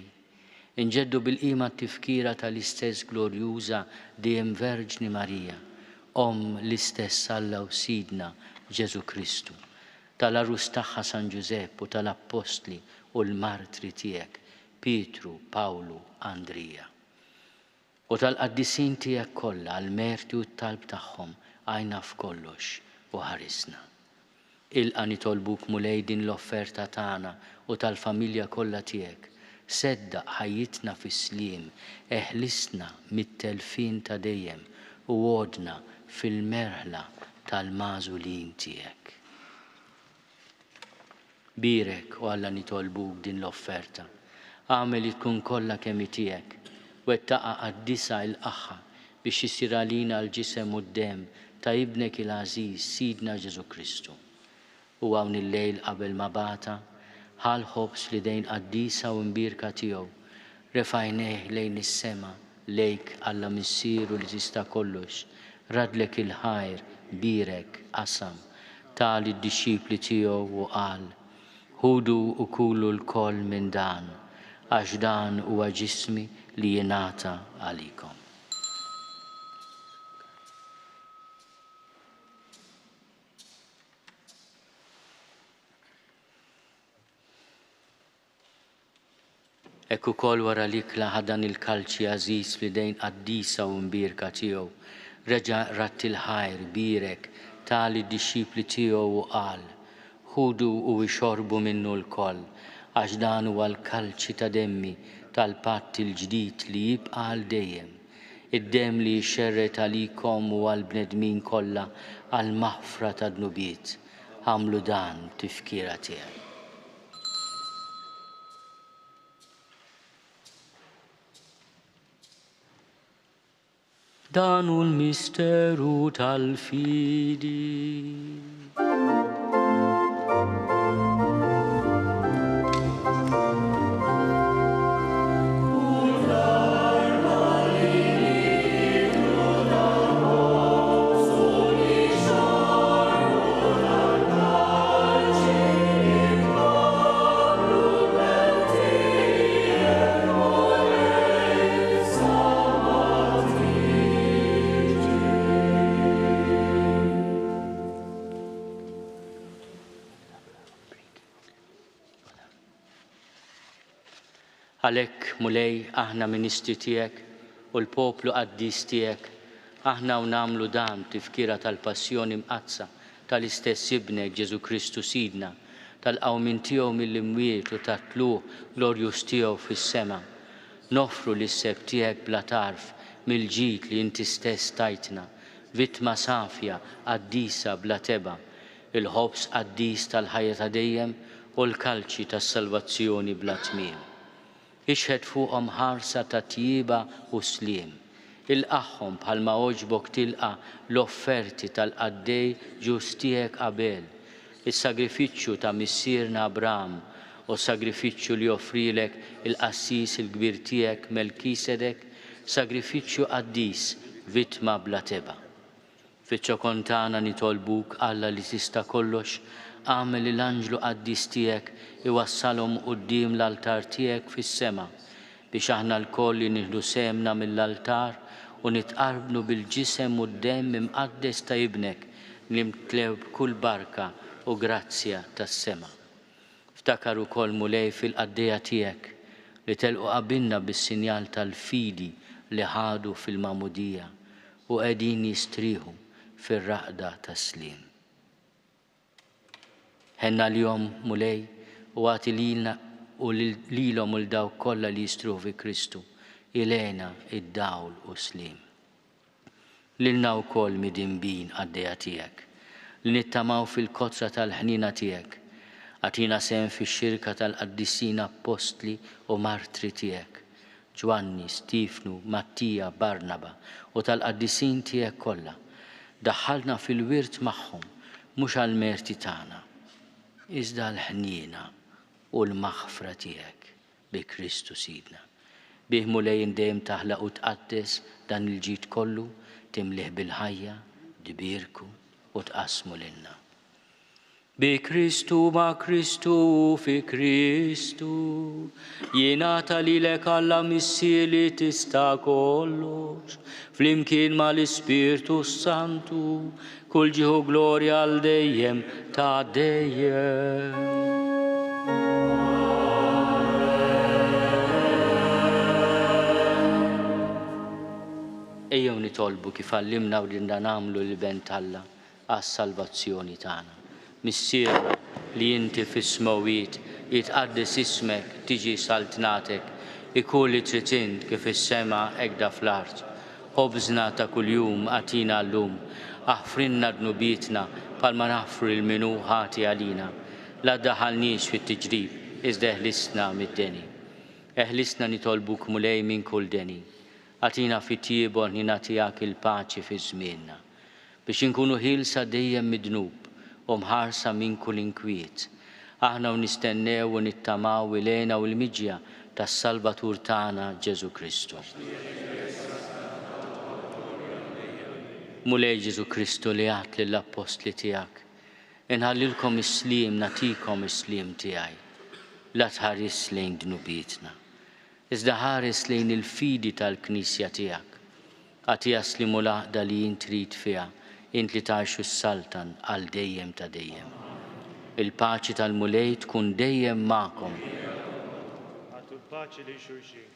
Inġeddu bil-qima t-tifkira tal-istess glorjuża dejjem Verġni Marija, l-istess Alla u Sidna Ġesu Kristu, tal-arus tagħha San Ġusepp u tal-Apostli u l-martri tiegħek Pietru, Pawlu, Andrija. U tal-qaddisin tiegħek kollha għall-merti u t-talb tagħhom għajna f'kollox u ħarisna. Ilqa' nitolbuk mulej din l-offerta tagħna u tal-familja kollha tiegħek. Seddaq ħajjitna fis-sliem, eħlisna mit-telfin ta' dejjem u għodna fil-merħla tal-magħżulin tiegħek. Birek u Alla nitolbuk din l-offerta. Għamel li tkun kollha kemm tiegħek, wettaqa' qaddisha il-qaħħa biex isir għalina l-ġisem u d-dem ta' ibnek il-għażiż Sidna Ġesu Kristu. U hawn il-lejl qabel ma bata, ħal ħobs li dejn qaddisa u mbirka tiegħu, refajneh lejn is-sema, lejk Alla missieru li tista' kollox, radlek il-ħajr, birek, qasam, tal id-dixxipli tiegħu u qal, ħudu u kulu l-koll minn dan, għax dan huwa ġismi li jingħata għalikom. Hekk ukoll wara l-ikla ħadan il-kalċi għażiż li dejn qaddisa u mbirka tiegħu, reġa' rat il-ħajr birek tal id-dixxipli tiegħu u qal, ħudu u ixorbu minnu l-koll, għax dan huwa l-kalċi ta' demmi tal-patt il-ġdid li jibqa' għal dejjem, id-demm li jxerret għalikom u għall-bnedmin kollha għall-maħfra ta' dnubiet. Għamlu dan tifkira tiegħek. Dan hu l-misteru tal-fidi. Għalhekk mulej aħna ministri tiegħek u l-poplu qaddis tiegħek, aħna u nagħmlu dan tifkira tal-passjoni mqazza tal-istess ibnek Ġesu Kristu Sidna, tal-qawmin tiegħu mill-imwiet u tat-tluq glorjuż tiegħu fis-sema. Nofru lis-seb tiegħek bla tarf mill-ġid li inti stess tajtna, vittma safja qaddisa bla teba, il-ħobs qaddis tal-ħajja ta' dejjem u l-kalċi tas-salvazzjoni bla tmiem. Ixħed fuqhom ħarsa ta' tjiba u sliem. Il-qaħħom bħalma oġbok tilqa l-offerti tal-qaddej ġus tiegħek qabel, is-sagrifiċċju ta' missierna Abraham u sagrifiċċju li joffrilek il-qassis il-kbir tiegħek Melkisedek, sagrifiċċju qaddis vittma bla teba. Fiċ-ċokontana nitolbuk Alla li tista' kollox, għamel l-anġlu qaddis tiegħek iwassalhom quddiem l-altar tiegħek fis-sema biex aħna l-koll li nieħdu semna mill-altar u nitqarbnu bil-ġisem u d-demm imqaddes ta' ibnek li mtlew b'kull barka u grazzja tas-sema. Ftakar ukoll mulej fil-qaddejja tiegħek li telqu qabilna bis-sinjal tal-fidi li ħadu fil-Magħmudija u qegħdin jistrieħu fir-raqda tas-sliem. Ħenna l-jom mulej u għati lilhom u l-dawk kollha li jistruħu fi Kristu, ilena id-dawl u slim. Lilna wkoll midinbin għaddejja tiegħek, li nittamaw fil-kotra tal-ħnina tiegħek, Atina sem fix-xirka tal-qaddissin apostli u martri tiegħek, Ġwanni, Stifnu, Mattija, Barnaba u tal-qaddissin tiegħek kollha. Daħħalna fil-wirt magħhom mhux għall-merti tagħna, iżda l-ħniena u l-maħfra tiegħek bi Kristu Sidna. Bih mulejn dejjem taħlaq u tqaddes dan il-ġid kollu, timlih bil-ħajja, dibirku u tqasmu lilna. Bi Kristu ma' Kristu fi Kristu, jingħata lilek Alla missieri tista' kollox, flimkien mal-Ispirtu Santu, kull ġieħu glorja għal dejjem ta' dejjem. Ejjew nitolbu kif għallimna u rinda nagħmlu l-bent Alla għas-salvazzjoni tagħna. Missierna li inti fis-smawiet jitqaddes ismek, tiġi saltnatek, ikun li trid int kif is-sema hekk fl-art. Ħobżna ta' kuljum għatina llum, aħfrinna dnubietna bħalma naħfru l-minu ħati għalina. La ddaħħalniex fit-tiġrib, iżda eħlisna mid-deni. Eħlisna nitolbuk mulej minn kull deni. Għatina fit-tiebon nagħtijak il-paċi fi żmienna, biex inkunu ħilsa dejjem mid-dnub u mħarsa minn kull inkwiet. Aħna u nistennew u nittamaw ilejna u l-miġja tas-Salvatur tagħna Ġesu Kristu. Mulej Ġesu Kristu li għat lill-apostli tiegħek, inħallilkom is-sliem nagħtikom is-sliem tiegħi. La tħares lejn dnubietna, iżda ħares lejn il-fidi tal-Knisja tiegħek. Għati jaslimu l-għaqda li jint trid fiha, int li tgħixu s-saltan għal dejjem ta' dejjem. Il-paċi tal-mulej tkun dejjem magħkom. Għatu l-paċi li xulxin.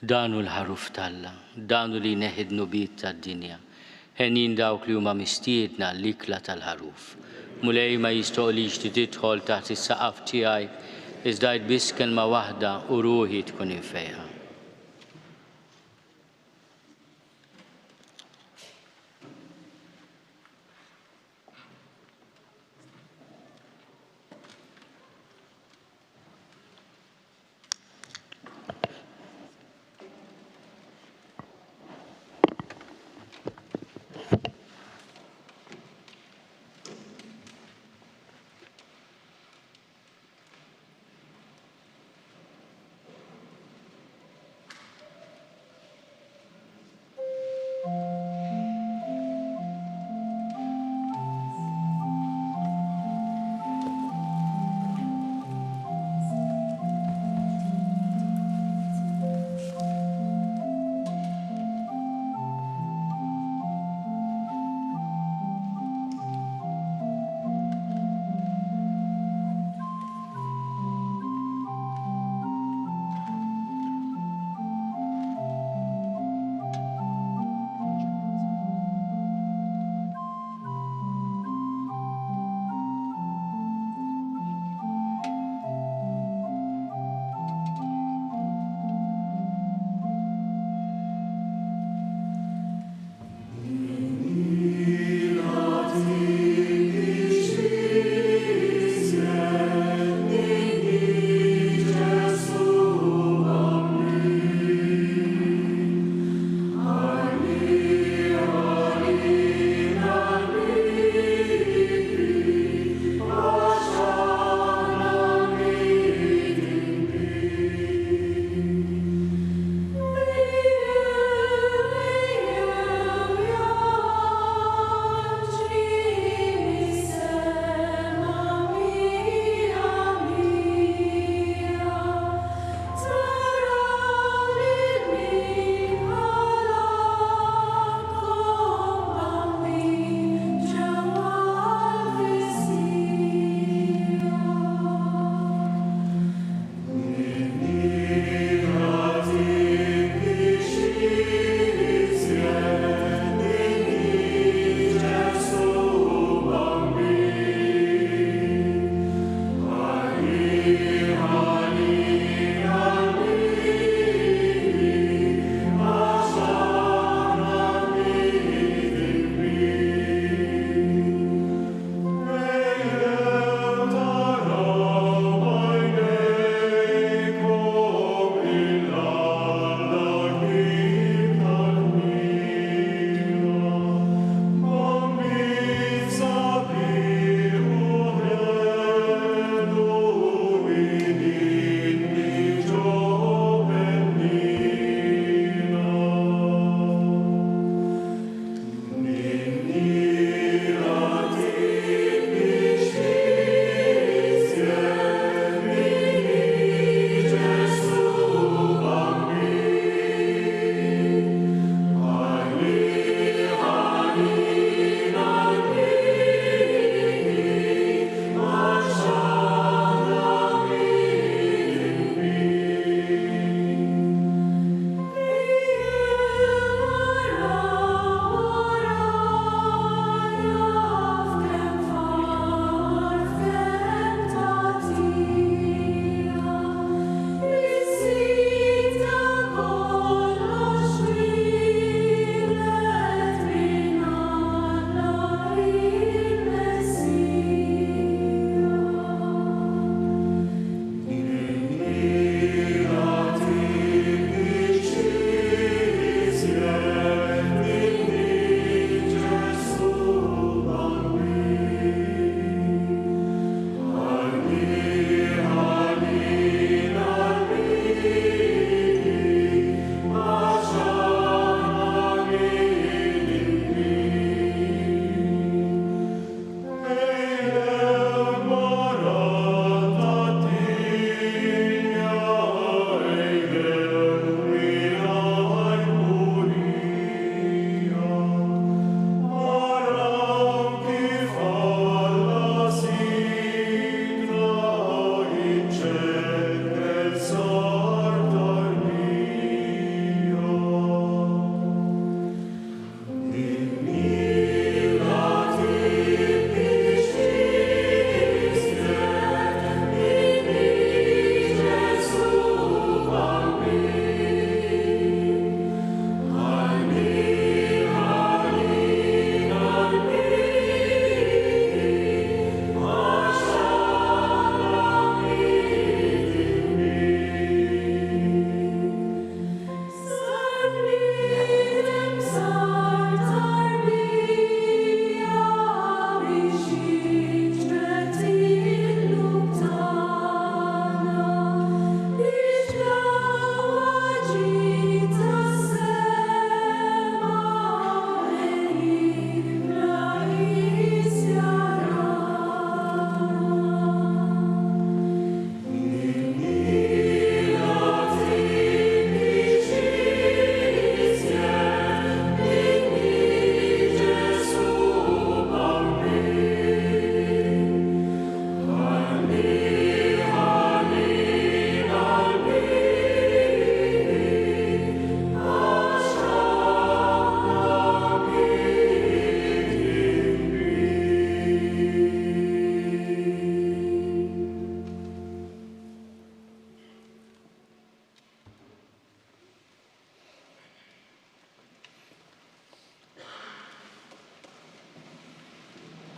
Danu l-ħaruf talla, danu li neħidnu bit tad-dinja. Ħenin dawk li huma mistiedna l-ikla tal-ħaruf. Mulej ma jistoqlix li tidħol taħt is-saqaf tiegħi, iżda biss kelma waħda u ruħi tkun infejħa.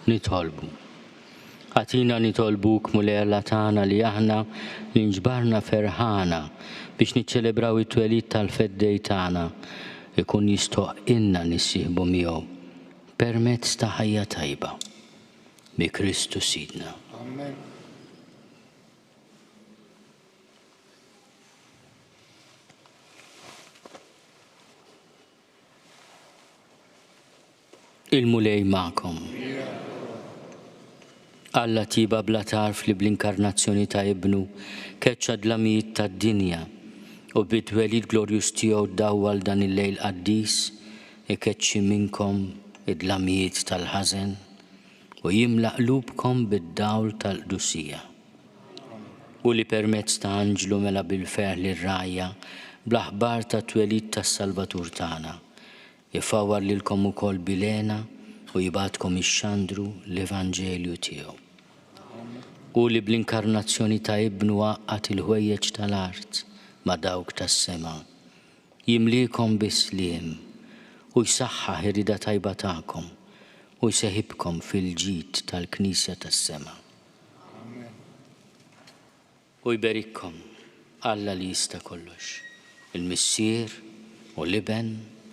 nitolbu. Għatina nitolbuk mulella tagħna li aħna li nġbarna ferħana biex niċċelebraw it-twelid tal-feddej tagħna ikun jistoqilna nissieħbu miegħu permezz ta' ħajja tajba bi Kristu Sidna. Amen. Il-mulej ma'kom. Alla tiba bla tarf li bl-inkarnazzjoni ta' ibnu keċċa dlamijiet ta' dinja u bit-twelid glorjus tiegħu dawwal dan il-lejl qaddis ikeċċi minnkom id-dlamijiet tal-ħażen u jimla qlubkom bid-dawl tal-qdusija. U li permezz ta' anġlu mela bil-ferħ lir-rajja bl-aħbar ta' twelid tas-Salvatur tagħna jifawar lilkom ukoll bilena u jibatkom ix-xandru l-Evanġelju tiegħu. U li bl-inkarnazzjoni ta' ibnu waqqat il-ħwejjeġ tal-art ma' dawk tas-sema. Jimlikom bisliem u jsaħħaħ irida tajba tagħkom u jseħibkom fil-ġid tal-Knisja tas-sema. U jberikkom Alla li jista' kollox, il-Missier u l-Iben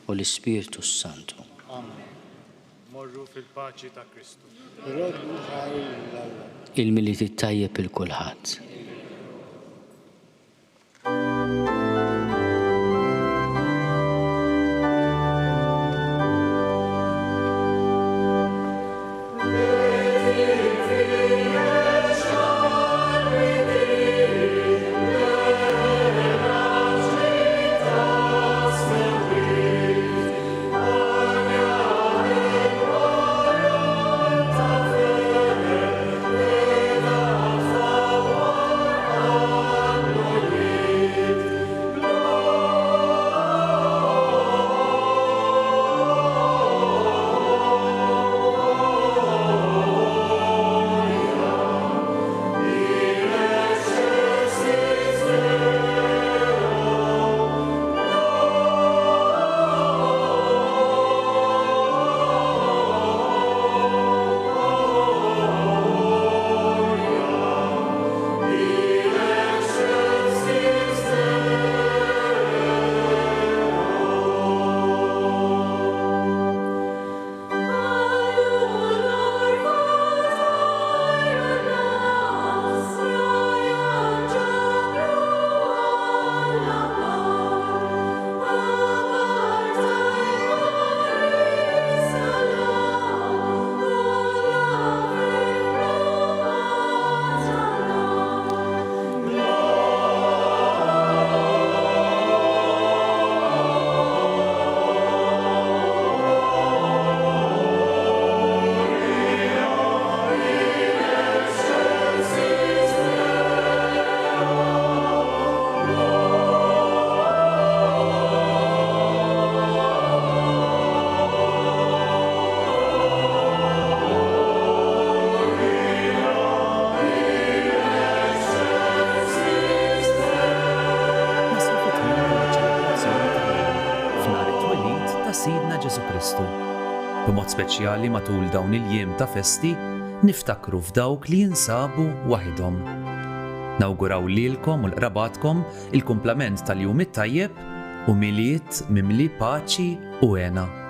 u l-Ispiritu Santu. Morru fil-paċi ta' Kristu. Il-militi tajjeb il-kulħadd. Sidna Ġesu Kristu. B'mod speċjali matul dawn il-jiem ta' festi niftakru f'dawk li jinsabu waħedhom. Nawguraw lilkom u l-qrabatkom il-kumplament tal-jum it-tajjeb u miliet mimli paċi u għena.